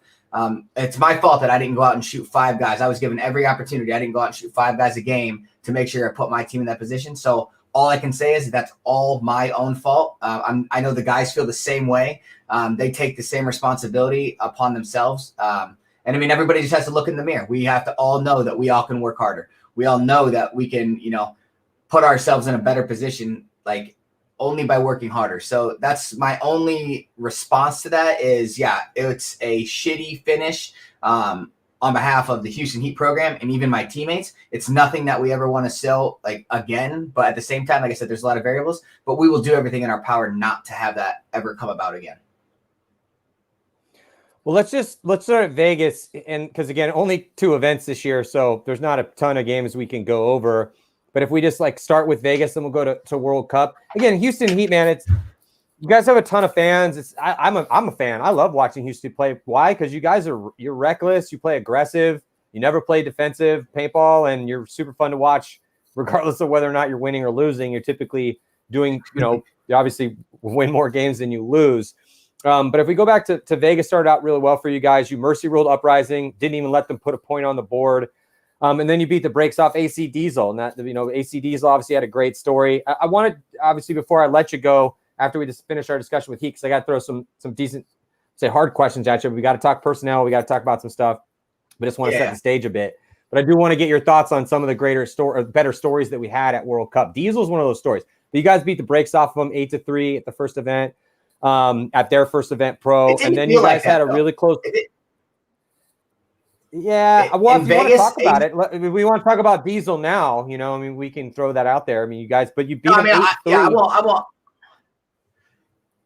It's my fault that I didn't go out and shoot 5 guys. I was given every opportunity. I didn't go out and shoot 5 guys a game to make sure I put my team in that position. So all I can say is that's all my own fault. I know the guys feel the same way. They take the same responsibility upon themselves. And I mean, everybody just has to look in the mirror. We have to all know that we all can work harder. We all know that we can, put ourselves in a better position, like only by working harder. So that's my only response to that is, yeah, it's a shitty finish on behalf of the Houston Heat program and even my teammates. It's nothing that we ever want to sell like again, but at the same time, like I said, there's a lot of variables, but we will do everything in our power not to have that ever come about again. Well, let's start at Vegas, and because again, only 2 events this year, so there's not a ton of games we can go over. But if we just like start with Vegas, then we'll go to World Cup. Again, Houston Heat, man, you guys have a ton of fans. I'm a fan. I love watching Houston play. Why? Because you guys you're reckless. You play aggressive. You never play defensive paintball, and you're super fun to watch, regardless of whether or not you're winning or losing. You're typically doing, you obviously win more games than you lose. But if we go back to Vegas, started out really well for you guys. You mercy ruled Uprising, didn't even let them put a point on the board. And then you beat the brakes off AC Diesel. And that, AC Diesel obviously had a great story. I wanted, obviously, before I let you go, after we just finish our discussion with Heat, because I got to throw some decent, hard questions at you. We got to talk personnel. We got to talk about some stuff. We just want to set the stage a bit. But I do want to get your thoughts on some of the better stories that we had at World Cup. Diesel is one of those stories. But you guys beat the brakes off of them 8-3 at the first event, at their first event pro. And then you guys had a really close. Yeah, well, if you want to talk about it, we want to talk about Diesel now. We can throw that out there. You guys, but you beat them 8-3. I won't.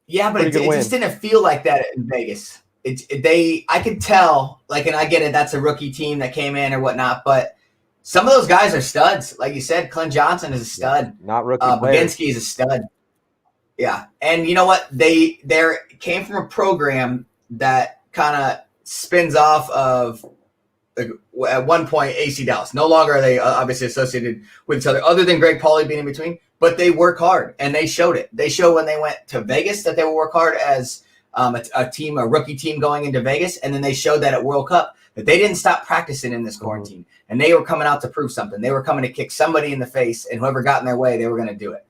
Yeah, but it just didn't feel like that in Vegas. I could tell, and I get it, that's a rookie team that came in or whatnot, but some of those guys are studs. Like you said, Clint Johnson is a stud. Not rookie Bouchez is a stud. Yeah, and you know what? They came from a program that kind of spins off of, at one point, AC Dallas. No longer are they obviously associated with each other, other than Greg Pauly being in between. But they work hard, and they showed it. They showed when they went to Vegas that they will work hard as a rookie team going into Vegas, and then they showed that at World Cup that they didn't stop practicing in this quarantine, and they were coming out to prove something. They were coming to kick somebody in the face, and whoever got in their way, they were going to do it.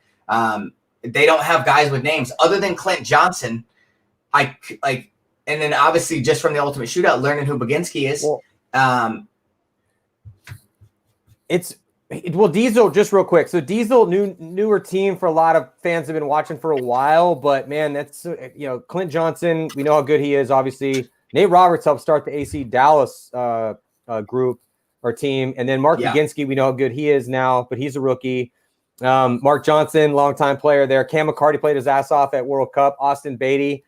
They don't have guys with names other than Clint Johnson. And then obviously just from the Ultimate Shootout, learning who Bouchez is. Well, Diesel, just real quick. So Diesel, newer team for a lot of fans have been watching for a while, but man, that's, Clint Johnson, we know how good he is, obviously. Nate Roberts helped start the AC Dallas group or team. And then Mark Bouchez, we know how good he is now, but he's a rookie. Mark Johnson, longtime player there. Cam McCarty played his ass off at World Cup. Austin Beatty,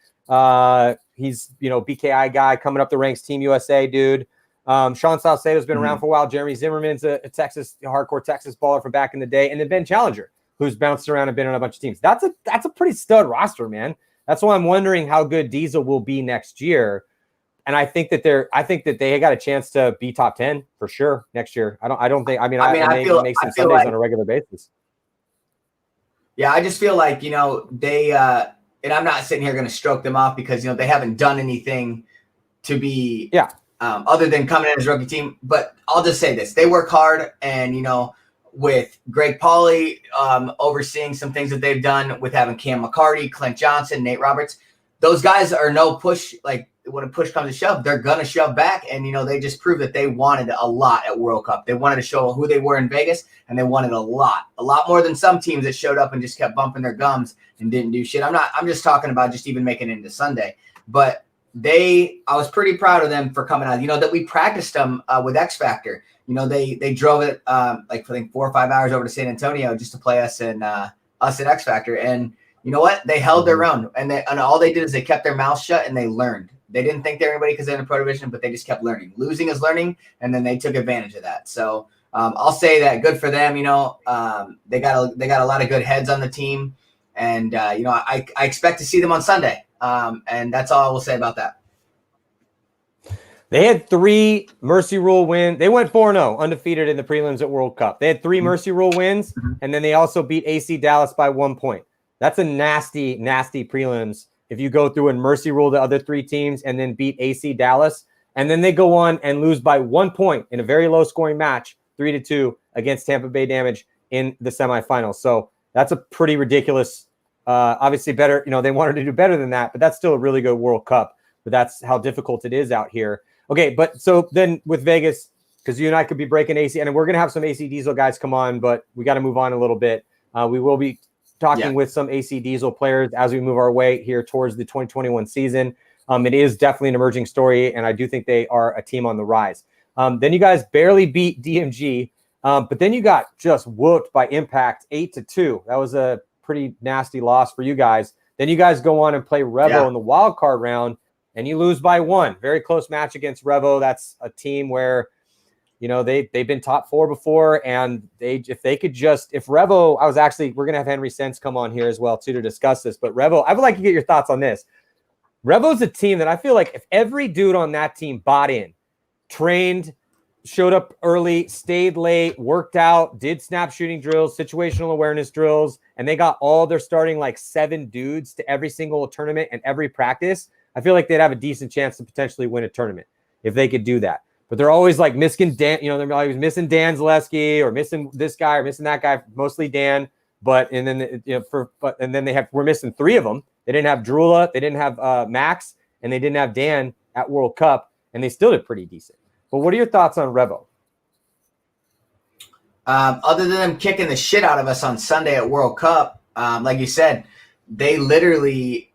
he's, BKI guy coming up the ranks, Team USA dude. Sean Salcedo's been around for a while. Jeremy Zimmerman's a hardcore Texas baller from back in the day. And then Ben Challenger, who's bounced around and been on a bunch of teams. That's a pretty stud roster, man. That's why I'm wondering how good Diesel will be next year. And I think that they got a chance to be top 10 for sure next year. I make some Sundays on a regular basis. Yeah, I just feel like, they and I'm not sitting here going to stroke them off because, they haven't done anything to be other than coming in as a rookie team. But I'll just say this. They work hard, and, with Greg Pauly overseeing some things that they've done with having Cam McCarty, Clint Johnson, Nate Roberts, those guys are no push. Like, when a push comes to shove, they're going to shove back. And, they just proved that they wanted a lot at World Cup. They wanted to show who they were in Vegas, and they wanted a lot more than some teams that showed up and just kept bumping their gums and didn't do shit. I'm just talking about just even making it into Sunday. But I was pretty proud of them for coming out. That we practiced them with X Factor. They drove it I think 4 or 5 hours over to San Antonio just to play us at X Factor. And you know what? They held their own, and all they did is they kept their mouth shut and they learned. They didn't think they were anybody because they're in a pro division, but they just kept learning. Losing is learning, and then they took advantage of that. So I'll say that good for them. They got a lot of good heads on the team, and I expect to see them on Sunday. And that's all I will say about that. They had 3 Mercy Rule wins. They went 4-0, undefeated in the prelims at World Cup. They had 3 Mercy Rule wins, and then they also beat AC Dallas by 1 point. That's a nasty, nasty prelims if you go through and Mercy Rule the other 3 teams and then beat AC Dallas. And then they go on and lose by 1 point in a very low-scoring match, 3-2, against Tampa Bay Damage in the semifinals. So that's a pretty ridiculous, obviously better. They wanted to do better than that, but that's still a really good World Cup. But that's how difficult it is out here. Okay, but so then with Vegas, because you and I could be breaking AC, and we're going to have some AC Diesel guys come on, but we got to move on a little bit. We will be talking with some AC Diesel players as we move our way here towards the 2021 season. It is definitely an emerging story, and I do think they are a team on the rise. Then you guys barely beat DMG, but then you got just whooped by Impact 8-2. That was a pretty nasty loss for you guys. Then you guys go on and play Revo in the wild card round, and you lose by 1. Very close match against Revo. That's a team where, they've been top 4 before, and if Revo, we're gonna have Henry Sense come on here as well too to discuss this. But Revo, I would like to get your thoughts on this. Revo's a team that I feel like if every dude on that team bought in, trained, showed up early, stayed late, worked out, did snap shooting drills, situational awareness drills, and they got all their starting 7 dudes to every single tournament and every practice, I feel like they'd have a decent chance to potentially win a tournament if they could do that. But they're always missing Dan, they're always missing Dan Zaleski or missing this guy or missing that guy, mostly Dan. We're missing 3 of them. They didn't have Drula, they didn't have Max, and they didn't have Dan at World Cup, and they still did pretty decent. But what are your thoughts on Revo? Other than them kicking the shit out of us on Sunday at World Cup, like you said, they literally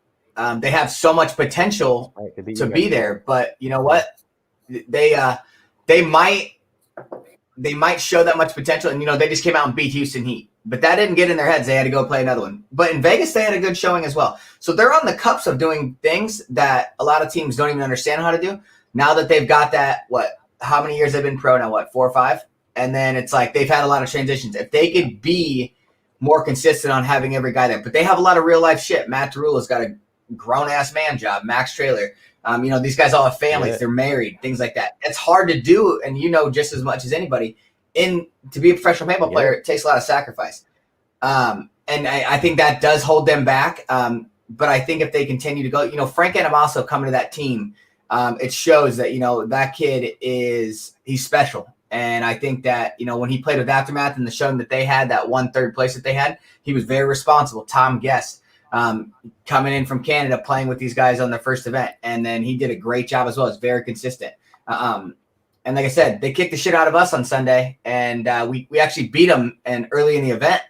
they have so much potential to be there. But you know what? They might show that much potential, and they just came out and beat Houston Heat. But that didn't get in their heads. They had to go play another one. But in Vegas, they had a good showing as well. So they're on the cups of doing things that a lot of teams don't even understand how to do. Now that they've got that, how many years they've been pro now? 4 or 5? And then it's they've had a lot of transitions. If they could be more consistent on having every guy there. But they have a lot of real life shit. Matt Derula's got a grown-ass man job. Max Trailer. These guys all have families. They're married, things like that. It's hard to do, and just as much as anybody. To be a professional paintball player, it takes a lot of sacrifice. And I think that does hold them back. But I think if they continue to go, Frank Anamaso coming to that team, it shows that, that kid he's special. And I think that, when he played with Aftermath and the showing that they had, that 1 3rd place that they had, he was very responsible. Tom Guest, coming in from Canada, playing with these guys on their first event. And then he did a great job as well. It's very consistent. And like I said, they kicked the shit out of us on Sunday, and we actually beat them early in the event.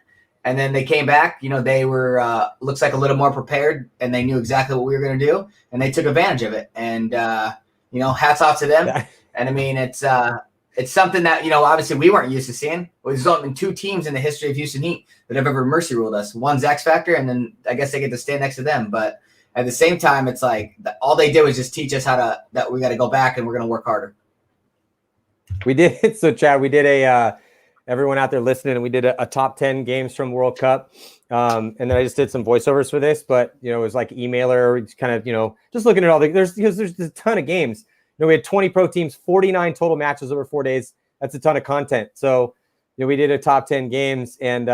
And then they came back. They were looks like a little more prepared, and they knew exactly what we were going to do, and they took advantage of it. And hats off to them. And I mean, it's something that obviously we weren't used to seeing. There's only been 2 teams in the history of Houston Heat that have ever mercy ruled us. One's X Factor, and then I guess they get to stand next to them. But at the same time, it's all they did was just teach us that we got to go back and we're going to work harder. We did. So, Chad, we did everyone out there listening, and we did a top 10 games from World Cup. And then I just did some voiceovers for this, but, it was emailer, kind of, just looking at all there's a ton of games. We had 20 pro teams, 49 total matches over 4 days. That's a ton of content. So, we did a top 10 games, and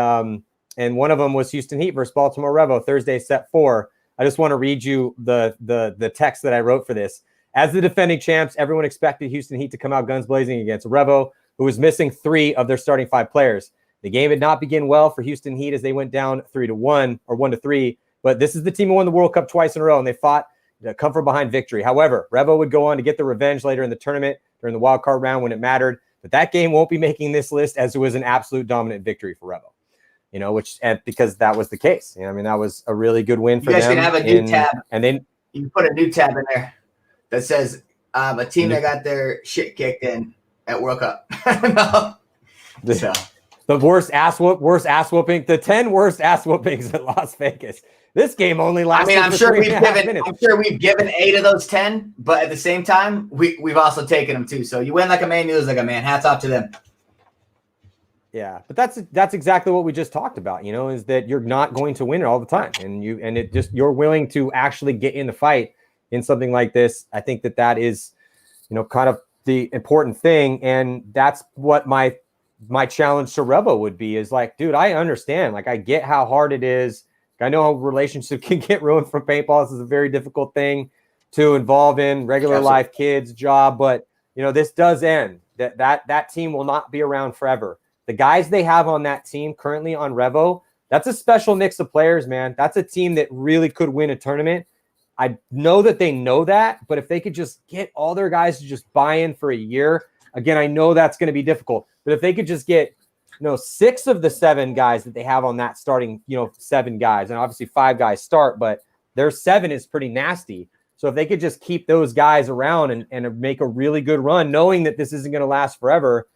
one of them was Houston Heat versus Baltimore Revo, Thursday, set 4. I just want to read you the text that I wrote for this. As the defending champs, everyone expected Houston Heat to come out guns blazing against Revo, who was missing 3 of their starting 5 players. The game did not begin well for Houston Heat as they went down 3-1 or 1-3. But this is the team who won the World Cup twice in a row, and they fought to come from behind victory. However, Revo would go on to get the revenge later in the tournament during the wild card round when it mattered. But that game won't be making this list, as it was an absolute dominant victory for Revo. Because that was the case. That was a really good win for them. You guys can have a new tab, and then you can put a new tab in there that says a team that got their shit kicked in at World Cup. No. So. The worst ass whooping, the 10 worst ass whoopings at Las Vegas. This game only lasted. I'm sure we've given 8 of those 10, but at the same time, we've also taken them too. So you win like a man, you lose like a man. Hats off to them. Yeah, but that's exactly what we just talked about, is that you're not going to win it all the time. And you're willing to actually get in the fight in something like this. I think that is, kind of the important thing. And that's what my challenge to Revo would be is like, dude, I understand. Like, I get how hard it is. I know how relationships can get ruined from paintball. This is a very difficult thing to involve in, regular life, kids, job. But, this does end. That team will not be around forever. The guys they have on that team currently on Revo, that's a special mix of players, man. That's a team that really could win a tournament. I know that they know that, but if they could just get all their guys to just buy in for a year, again, I know that's going to be difficult. But if they could just get, 6 of the 7 guys that they have on that starting, 7 guys, and obviously 5 guys start, but their 7 is pretty nasty. So if they could just keep those guys around and make a really good run, knowing that this isn't going to last forever,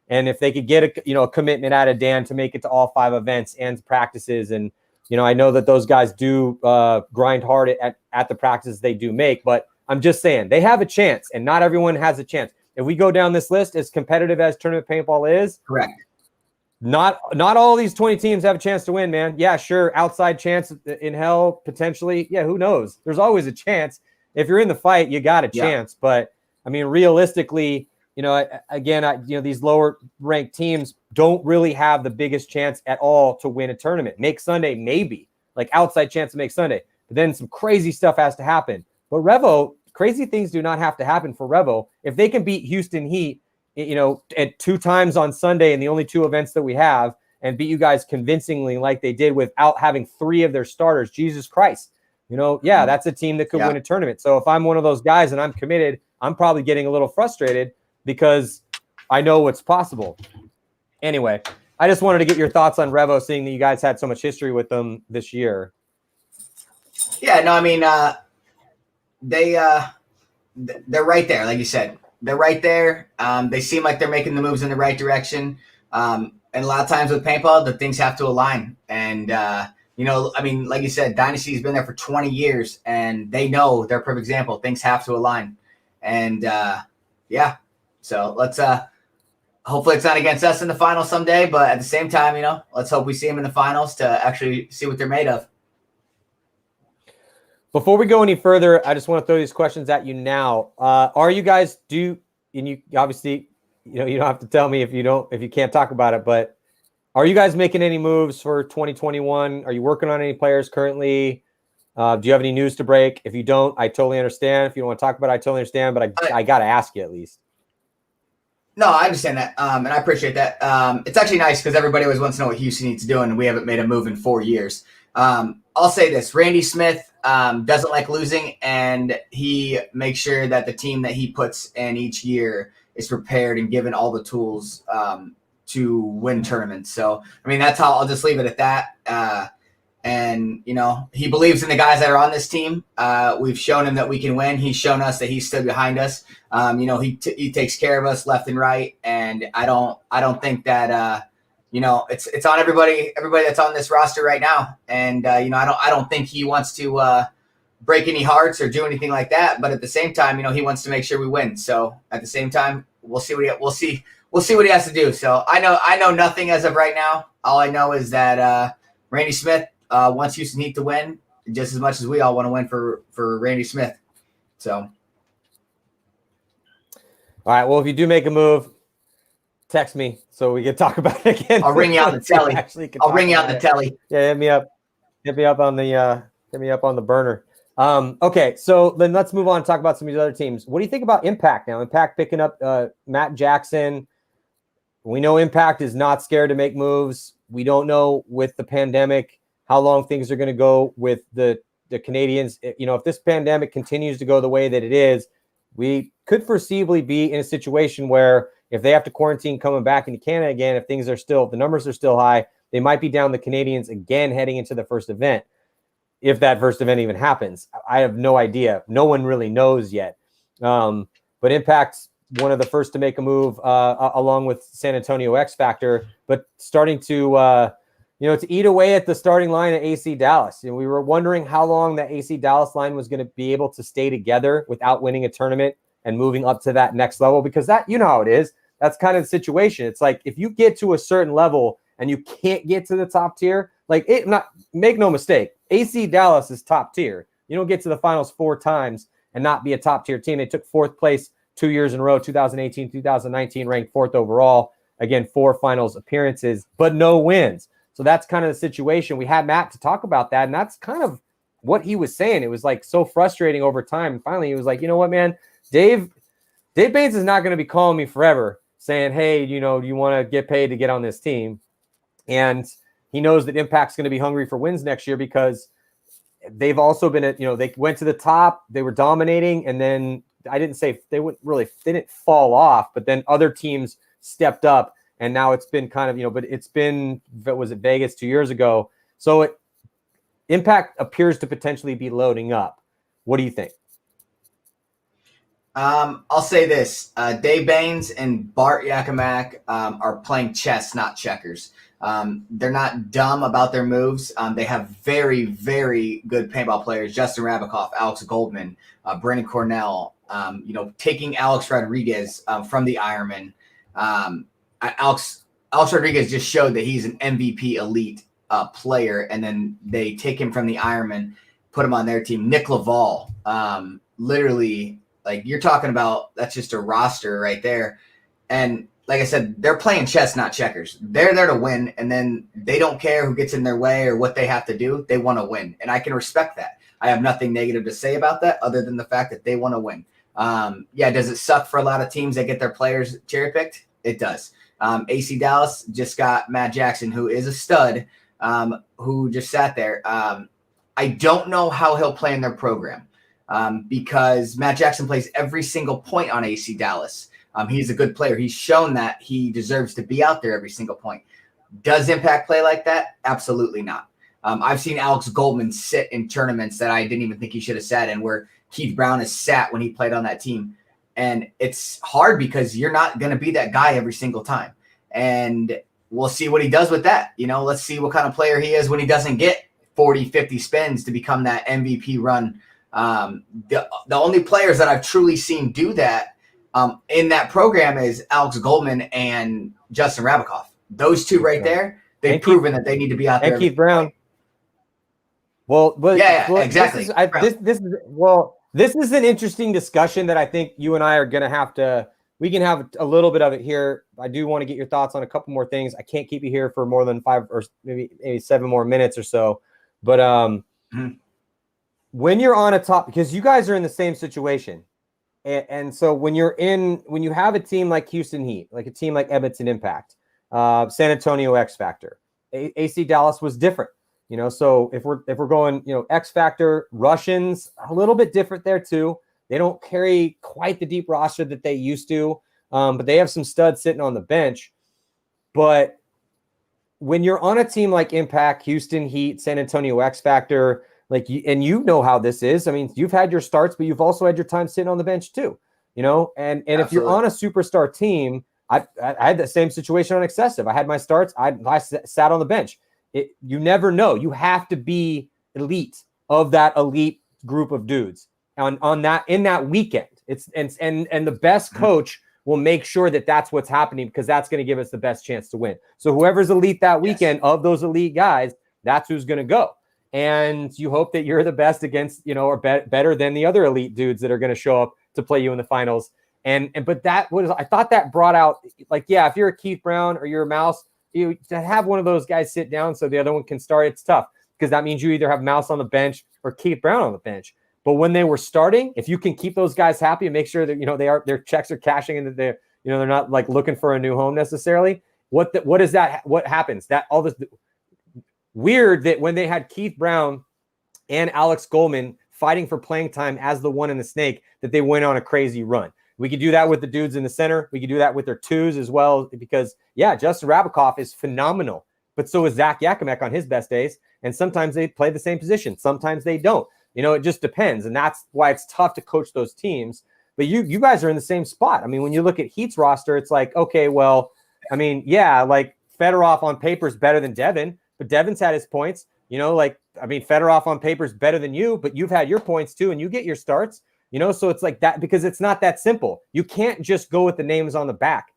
and if they could get a commitment out of Dan to make it to all 5 events and practices, and I know that those guys do grind hard at the practices they do make, but I'm just saying they have a chance, and not everyone has a chance. If we go down this list, as competitive as tournament paintball is, correct. Not all these 20 teams have a chance to win, man. Yeah, sure, outside chance in hell potentially. Yeah, who knows? There's always a chance. If you're in the fight, you got a chance. But I mean, realistically, these lower ranked teams don't really have the biggest chance at all to win a tournament. Make Sunday, maybe, like outside chance to make Sunday, but then some crazy stuff has to happen. But Revo, crazy things do not have to happen for Revo. If they can beat Houston Heat, at 2 times on Sunday in the only 2 events that we have, and beat you guys convincingly like they did without having 3 of their starters, Jesus Christ, that's a team that could win a tournament. So if I'm one of those guys and I'm committed, I'm probably getting a little frustrated because I know what's possible. Anyway, I just wanted to get your thoughts on Revo, seeing that you guys had so much history with them this year. Yeah, no, I mean, they're right there, like you said. They're right there. They seem like they're making the moves in the right direction. And a lot of times with paintball, the things have to align. And, I mean, like you said, Dynasty's been there for 20 years, and they know they're a perfect example. Things have to align. And, so let's hopefully it's not against us in the finals someday, but at the same time, let's hope we see them in the finals to actually see what they're made of. Before we go any further, I just want to throw these questions at you now. Are you guys and you obviously, you don't have to tell me if you can't talk about it, but are you guys making any moves for 2021? Are you working on any players currently? Do you have any news to break? If you don't, I totally understand. If you don't want to talk about it, I totally understand, but I got to ask you at least. No, I understand that, and I appreciate that. It's actually nice because everybody always wants to know what Houston needs to do, and we haven't made a move in 4 years. I'll say this. Randy Smith doesn't like losing, and he makes sure that the team that he puts in each year is prepared and given all the tools to win tournaments. So, I mean, that's how I'll just leave it at that. And, he believes in the guys that are on this team. We've shown him that we can win. He's shown us that he stood behind us. He takes care of us left and right. And I don't think that, it's on everybody that's on this roster right now. And, I don't think he wants to break any hearts or do anything like that. But at the same time, he wants to make sure we win. So at the same time, we'll see what he has to do. So I know nothing as of right now. All I know is that Randy Smith wants Houston Heat to win just as much as we all want to win for Randy Smith. So, all right. Well, if you do make a move, text me so we can talk about it again. I'll ring you on the telly. I'll ring you on the telly. Yeah, hit me up. Hit me up on the burner. Okay, so then let's move on and talk about some of these other teams. What do you think about Impact now? Impact picking up Matt Jackson. We know Impact is not scared to make moves. We don't know with the pandemic how long things are going to go with the Canadians. If this pandemic continues to go the way that it is, we could foreseeably be in a situation where if they have to quarantine coming back into Canada again, if the numbers are still high, they might be down the Canadians again heading into the first event. If that first event even happens, I have no idea. No one really knows yet. But Impact's one of the first to make a move along with San Antonio X Factor, but starting to eat away at the starting line at AC Dallas. We were wondering how long that AC Dallas line was going to be able to stay together without winning a tournament and moving up to that next level, because that, how it is. that's kind of the situation. It's like if you get to a certain level and you can't get to the top tier, make no mistake, AC Dallas is top tier. You don't get to the finals 4 times and not be a top tier team. They took 4th place 2 years in a row, 2018, 2019, ranked 4th overall. Again, 4 finals appearances, but no wins. So that's kind of the situation. We had Matt to talk about that, and that's kind of what he was saying. It was like so frustrating over time. And finally, he was like, you know what, man, Dave Baines is not going to be calling me forever saying, hey, do you want to get paid to get on this team? And he knows that Impact's going to be hungry for wins next year because they've also been they went to the top, they were dominating, and then I didn't say they didn't fall off, but then other teams stepped up, and now it's been kind of, but it's been, was it Vegas 2 years ago? So Impact appears to potentially be loading up. What do you think? I'll say this. Dave Baines and Bart Yakimak are playing chess, not checkers. They're not dumb about their moves. They have very, very good paintball players. Justin Rabikoff, Alex Goldman, Brennan Cornell, taking Alex Rodriguez from the Ironman. Alex Rodriguez just showed that he's an MVP elite player, and then they take him from the Ironman, put him on their team. Nick Laval, literally, like you're talking about, that's just a roster right there. And like I said, they're playing chess, not checkers. They're there to win, and then they don't care who gets in their way or what they have to do. They want to win, and I can respect that. I have nothing negative to say about that other than the fact that they want to win. Does it suck for a lot of teams that get their players cherry-picked? It does. AC Dallas just got Matt Jackson, who is a stud, who just sat there. I don't know how he'll play in their program because Matt Jackson plays every single point on AC Dallas. He's a good player. He's shown that he deserves to be out there every single point. Does Impact play like that? Absolutely not. I've seen Alex Goldman sit in tournaments that I didn't even think he should have sat in, where Keith Brown has sat when he played on that team. And it's hard because you're not going to be that guy every single time. And we'll see what he does with that. Let's see what kind of player he is when he doesn't get 40, 50 spins to become that MVP run. The only players that I've truly seen do that in that program is Alex Goldman and Justin Rabikoff. Those two right there, they've proven that they need to be out there. And Keith Brown. Well, exactly. This is an interesting discussion that I think you and I are going to have to. We can have a little bit of it here. I do want to get your thoughts on a couple more things. I can't keep you here for more than 5 or maybe 7 more minutes or so. But when you're on a top, because you guys are in the same situation. And so when you have a team like Houston Heat, like a team like Edmonton Impact, San Antonio X Factor, AC Dallas was different, so if we're going, X Factor, Russians, a little bit different there too. They don't carry quite the deep roster that they used to, but they have some studs sitting on the bench. But when you're on a team like Impact, Houston Heat, San Antonio X Factor, and you know how this is. I mean, you've had your starts, but you've also had your time sitting on the bench too, and if you're on a superstar team, I had the same situation on Excessive. I had my starts. I sat on the bench. You never know. You have to be elite of that elite group of dudes on that in that weekend. And the best coach will make sure that that's what's happening, because that's going to give us the best chance to win. So whoever's elite that weekend of those elite guys, that's who's going to go. And you hope that you're the best against, or better than the other elite dudes that are going to show up to play you in the finals. But I thought that brought out, if you're a Keith Brown or you're a Mouse, to have one of those guys sit down so the other one can start, it's tough, because that means you either have Mouse on the bench or Keith Brown on the bench. But when they were starting, if you can keep those guys happy and make sure that their checks are cashing and that they're not looking for a new home necessarily. What happens? That all this weird that when they had Keith Brown and Alex Goldman fighting for playing time as the one in the snake, that they went on a crazy run. We could do that with the dudes in the center. We could do that with their twos as well, because Justin Rabikoff is phenomenal, but so is Zach Yakimek on his best days. And sometimes they play the same position. Sometimes they don't. It just depends. And that's why it's tough to coach those teams. But you guys are in the same spot. I mean, when you look at Heat's roster, it's like, okay, well, I mean, Fedorov on paper is better than Devin, but Devin's had his points. Fedorov on paper is better than you, but you've had your points too, and you get your starts. So it's like that, because it's not that simple. You can't just go with the names on the back.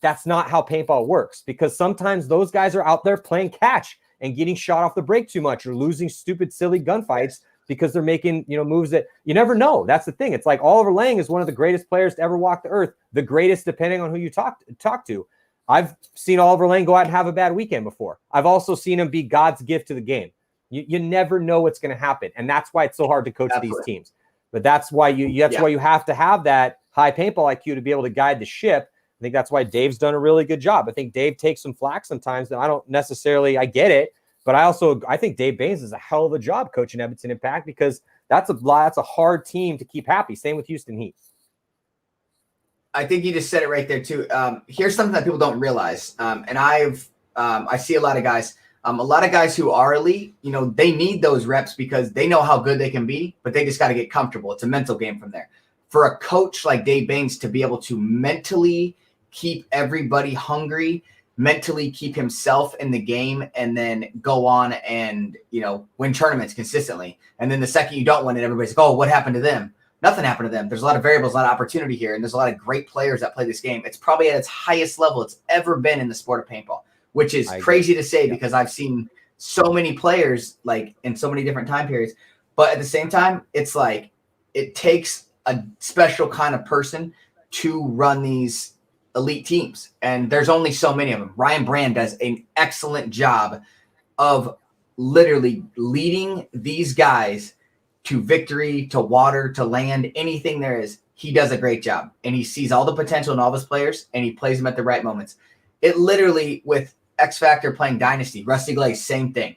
that's not how paintball works, because sometimes those guys are out there playing catch and getting shot off the break too much or losing stupid, silly gunfights because they're making, moves that you never know. That's the thing. It's like Oliver Lang is one of the greatest players to ever walk the earth, the greatest depending on who you talk to. I've seen Oliver Lang go out and have a bad weekend before. I've also seen him be God's gift to the game. You never know what's going to happen, and that's why it's so hard to coach these teams. But that's why why you have to have that high paintball IQ to be able to guide the ship. I think that's why Dave's done a really good job. I think Dave takes some flack sometimes that I don't necessarily, I get it, but I think Dave Baines does a hell of a job coaching Edmonton Impact, because that's a hard team to keep happy. Same with Houston Heat. I think you just said it right there too. Here's something that people don't realize, and I see a lot of guys who are elite. They need those reps because they know how good they can be, but they just got to get comfortable. It's a mental game from there. For a coach like Dave Baines to be able to mentally keep everybody hungry, mentally keep himself in the game, and then go on and win tournaments consistently. And then the second you don't win it, everybody's like, "Oh, what happened to them?" Nothing happened to them. There's a lot of variables, a lot of opportunity here, and there's a lot of great players that play this game. It's probably at its highest level it's ever been in the sport of paintball, which is crazy to say because I've seen so many players like in so many different time periods. But at the same time, it's like it takes a special kind of person to run these elite teams, and there's only so many of them. Ryan Brand does an excellent job of literally leading these guys to victory, to water, to land, anything there is. He does a great job, and he sees all the potential in all of his players, and he plays them at the right moments. It literally, with X Factor playing Dynasty, Rusty Glaze, same thing.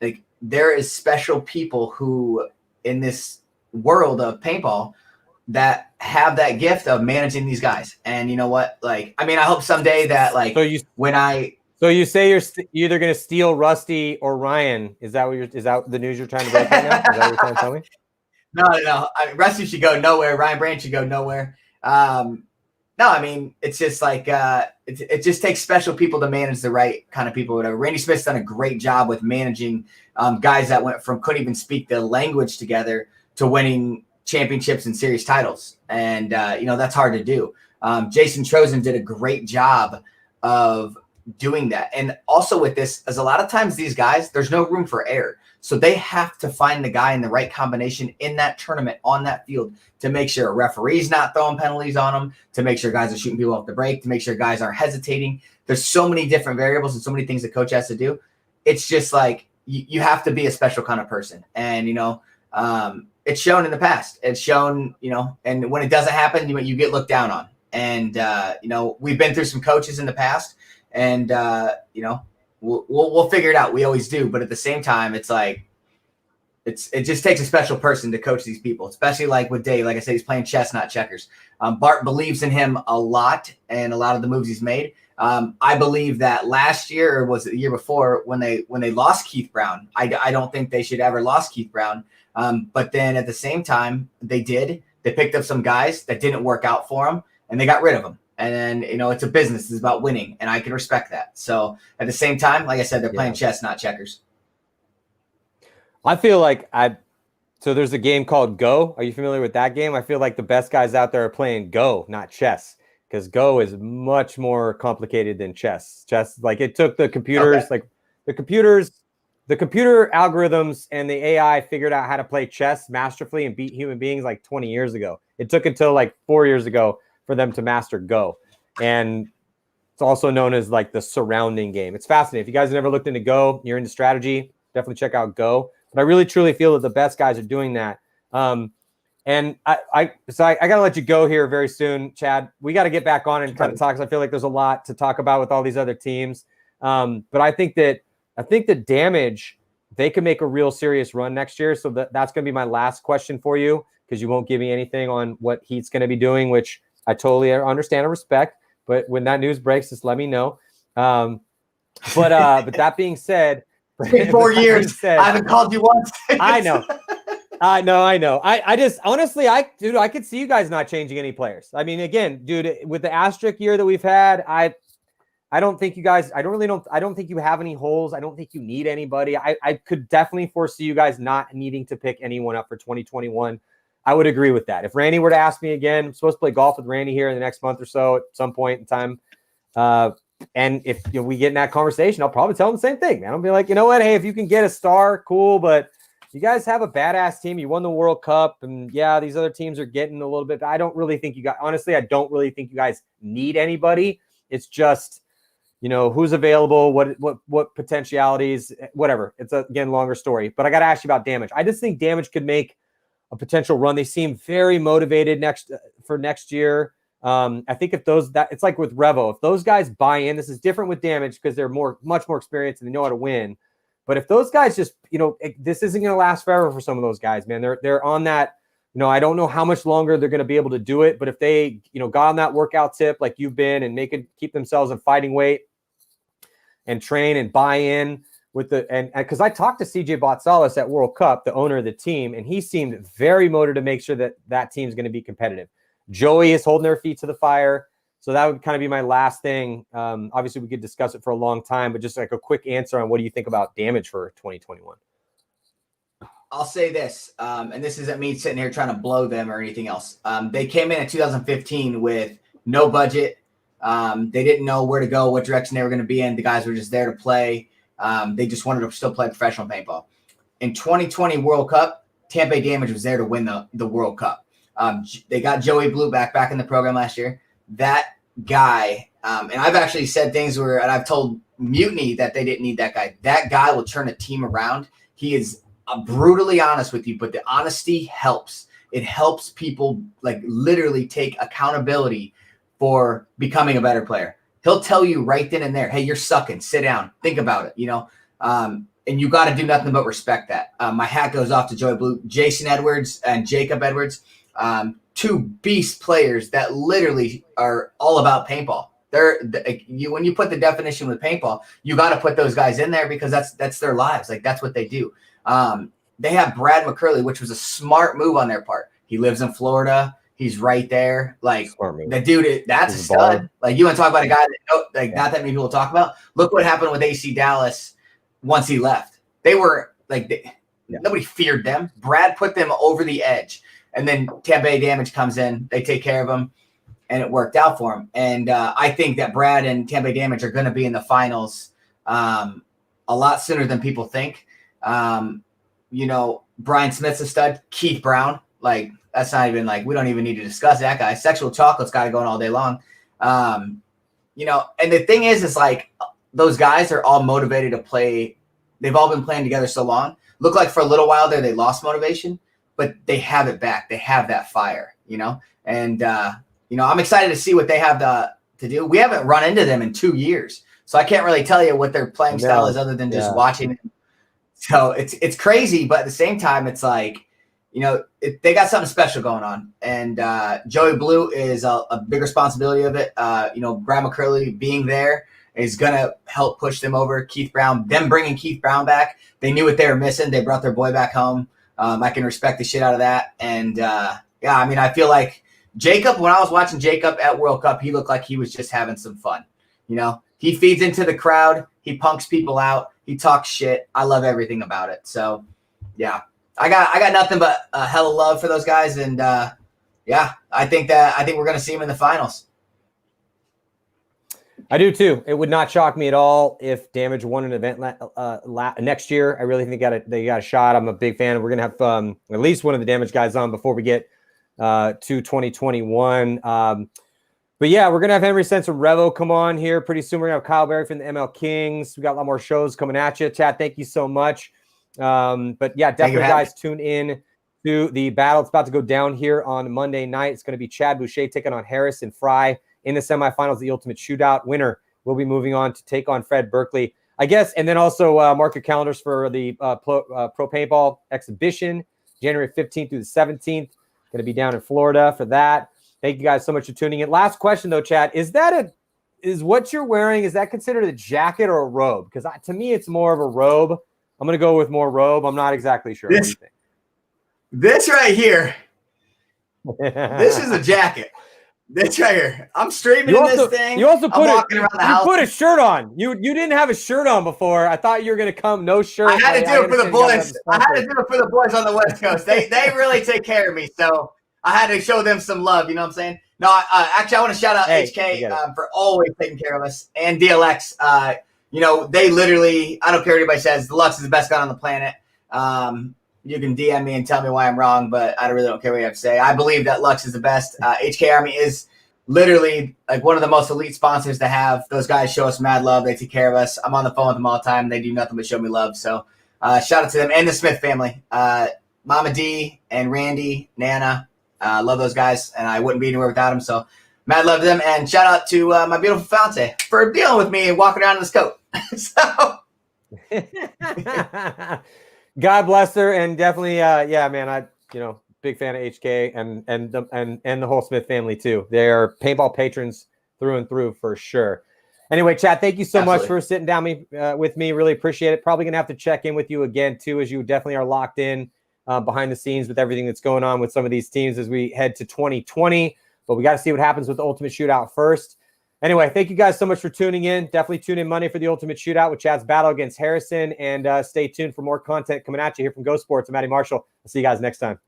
Like, there is special people who in this world of paintball that have that gift of managing these guys. And you know what? Like, I mean, I hope someday that So you say you're either going to steal Rusty or Ryan. Is that the news you're trying to break right now? Is that what you're trying to tell me? No. I mean, Rusty should go nowhere. Ryan Brand should go nowhere. No, I mean, it's just like it just takes special people to manage the right kind of people. Whatever. Randy Smith's done a great job with managing guys that went from couldn't even speak the language together to winning championships and series titles. And, that's hard to do. Jason Trozen did a great job of doing that. And also with this, as a lot of times these guys, there's no room for error. So they have to find the guy in the right combination in that tournament on that field to make sure a referee's not throwing penalties on them, to make sure guys are shooting people off the break, to make sure guys aren't hesitating. There's so many different variables and so many things the coach has to do. It's just like you have to be a special kind of person. And, it's shown in the past. It's shown, and when it doesn't happen, you get looked down on. And, we've been through some coaches in the past, and, we'll figure it out. We always do. But at the same time, it's like, it just takes a special person to coach these people, especially like with Dave. Like I said, he's playing chess, not checkers. Bart believes in him a lot and a lot of the moves he's made. I believe that last year, or was it the year before, when they lost Keith Brown, I don't think they should ever lost Keith Brown. But then at the same time, they picked up some guys that didn't work out for them, and they got rid of them. And then, it's a business. It's about winning, and I can respect that. So at the same time, like I said, they're playing chess, not checkers. I feel like so there's a game called Go. Are you familiar with that game? I feel like the best guys out there are playing Go, not chess, because Go is much more complicated than chess. Chess, like, it took the computers, the computer algorithms and the AI figured out how to play chess masterfully and beat human beings like 20 years ago. It took until like 4 years ago for them to master Go. And it's also known as like the surrounding game. It's fascinating. If you guys have never looked into Go, you're into strategy, definitely check out Go. But I really truly feel that the best guys are doing that. And I got to let you go here very soon, Chad. We got to get back on and kind of talk, because I feel like there's a lot to talk about with all these other teams. But I think that Damage, they can make a real serious run next year. So that's going to be my last question for you, because you won't give me anything on what Heat's going to be doing, which I totally understand and respect. But when that news breaks, just let me know. But that being said, it's been 4 years. I haven't called you once. I know. I just honestly, I could see you guys not changing any players. I mean, again, dude, with the asterisk year that we've had, I don't think you guys, I don't think you have any holes. I don't think you need anybody. I could definitely foresee you guys not needing to pick anyone up for 2021. I would agree with that. If Randy were to ask me again, I'm supposed to play golf with Randy here in the next month or so at some point in time. And if we get in that conversation, I'll probably tell them the same thing, man. I'll be like, you know what? Hey, if you can get a star, cool. But you guys have a badass team. You won the World Cup. And yeah, these other teams are getting a little bit. I don't really think you guys, honestly, I don't really think you guys need anybody. It's just, who's available, what potentialities, whatever. It's again, longer story. But I got to ask you about Damage. I just think Damage could make a potential run. They seem very motivated for next year. I think if it's like with Revo, if those guys buy in, this is different with Damage because they're much more experienced and they know how to win. But if those guys just, this isn't going to last forever for some of those guys, man. They're on that, I don't know how much longer they're going to be able to do it. But if they, got on that workout tip like you've been and keep themselves in fighting weight and train and buy in and because I talked to CJ Botsalis at World Cup, the owner of the team, and he seemed very motivated to make sure that team's going to be competitive. Joey is holding their feet to the fire. So that would kind of be my last thing. Obviously, we could discuss it for a long time, but just like a quick answer on what do you think about Damage for 2021? I'll say this, and this isn't me sitting here trying to blow them or anything else. They came in 2015 with no budget. They didn't know where to go, what direction they were going to be in. The guys were just there to play. They just wanted to still play professional paintball. In 2020 World Cup, Tampa Bay Damage was there to win the World Cup. They got Joey Blue back in the program last year. That guy, and I've actually said things and I've told Mutiny that they didn't need that guy. That guy will turn a team around. He is brutally honest with you, but the honesty helps. It helps people like literally take accountability for becoming a better player. He'll tell you right then and there, hey, you're sucking. Sit down. Think about it, and you got to do nothing but respect that. My hat goes off to Joey Blue, Jason Edwards, and Jacob Edwards. Two beast players that literally are all about paintball. When you put the definition with paintball, you got to put those guys in there because that's their lives. Like that's what they do. They have Brad McCurley, which was a smart move on their part. He lives in Florida. He's right there. Like the dude, that's a stud. Like you want to talk about a guy that not that many people talk about. Look what happened with AC Dallas once he left. They were like nobody feared them. Brad put them over the edge. And then Tampa Bay Damage comes in, they take care of him, and it worked out for him. And I think that Brad and Tampa Bay Damage are going to be in the finals a lot sooner than people think. Brian Smith's a stud. Keith Brown, like that's not even like we don't even need to discuss that guy. Sexual Chocolate's got it going all day long. And the thing is like those guys are all motivated to play. They've all been playing together so long. Looked like for a little while there they lost motivation. But they have it back. They have that fire, and, I'm excited to see what they have to do. We haven't run into them in 2 years, so I can't really tell you what their playing style is other than just watching them. So it's crazy, but at the same time, it's like, they got something special going on. And Joey Blue is a big responsibility of it. Brad McCurley being there is going to help push them over. Keith Brown, them bringing Keith Brown back, they knew what they were missing. They brought their boy back home. I can respect the shit out of that. And, I feel like Jacob, when I was watching Jacob at World Cup, he looked like he was just having some fun. He feeds into the crowd. He punks people out. He talks shit. I love everything about it. So, yeah, I got nothing but a hell of love for those guys. And, I think we're going to see them in the finals. I do too. It would not shock me at all if Damage won an event next year. I really think they got a shot. I'm a big fan. We're gonna have at least one of the Damage guys on before we get to 2021. But yeah, we're gonna have Henry Sense of Revo come on here pretty soon. We're gonna have Kyle Berry from the ML Kings. We got a lot more shows coming at you. Chad, thank you so much. But yeah, definitely guys tune in to the battle. It's about to go down here on Monday night. It's gonna be Chad Bouchez taking on Harris and Frye in the semifinals, the Ultimate Shootout. Winner will be moving on to take on Fred Berkley, I guess. And then also mark your calendars for the Pro Paintball exhibition, January 15th through the 17th. Going to be down in Florida for that. Thank you guys so much for tuning in. Last question though, Chad, is what you're wearing, is that considered a jacket or a robe? Because to me, it's more of a robe. I'm going to go with more robe. I'm not exactly sure. What do you think? This right here, this is a jacket. This right here. I'm streaming this thing. You also put walking around the house. You put a shirt on. You didn't have a shirt on before. I thought you were gonna come no shirt. I had to do it for the boys. I had to do it for the boys on the West Coast. They really take care of me, so I had to show them some love. You know what I'm saying? No, actually, I want to shout out Hey, HK for always taking care of us, and DLX. They literally, I don't care what anybody says, the Lux is the best gun on the planet. You can DM me and tell me why I'm wrong, but I really don't care what you have to say. I believe that Lux is the best. HK Army is literally like one of the most elite sponsors to have. Those guys show us mad love. They take care of us. I'm on the phone with them all the time. They do nothing but show me love. So shout out to them and the Smith family. Mama D and Randy, Nana. Love those guys, and I wouldn't be anywhere without them. So mad love to them. And shout out to my beautiful fiance for dealing with me and walking around in this coat. So God bless her, and definitely, man. Big fan of HK and the whole Smith family too. They are paintball patrons through and through for sure. Anyway, Chad, thank you so much for sitting down with me. Really appreciate it. Probably gonna have to check in with you again too, as you definitely are locked in behind the scenes with everything that's going on with some of these teams as we head to 2020. But we got to see what happens with the Ultimate Shootout first. Anyway, thank you guys so much for tuning in. Definitely tune in Monday for the Ultimate Shootout with Chad's battle against Harrison. And stay tuned for more content coming at you here from Go Sports. I'm Matty Marshall. I'll see you guys next time.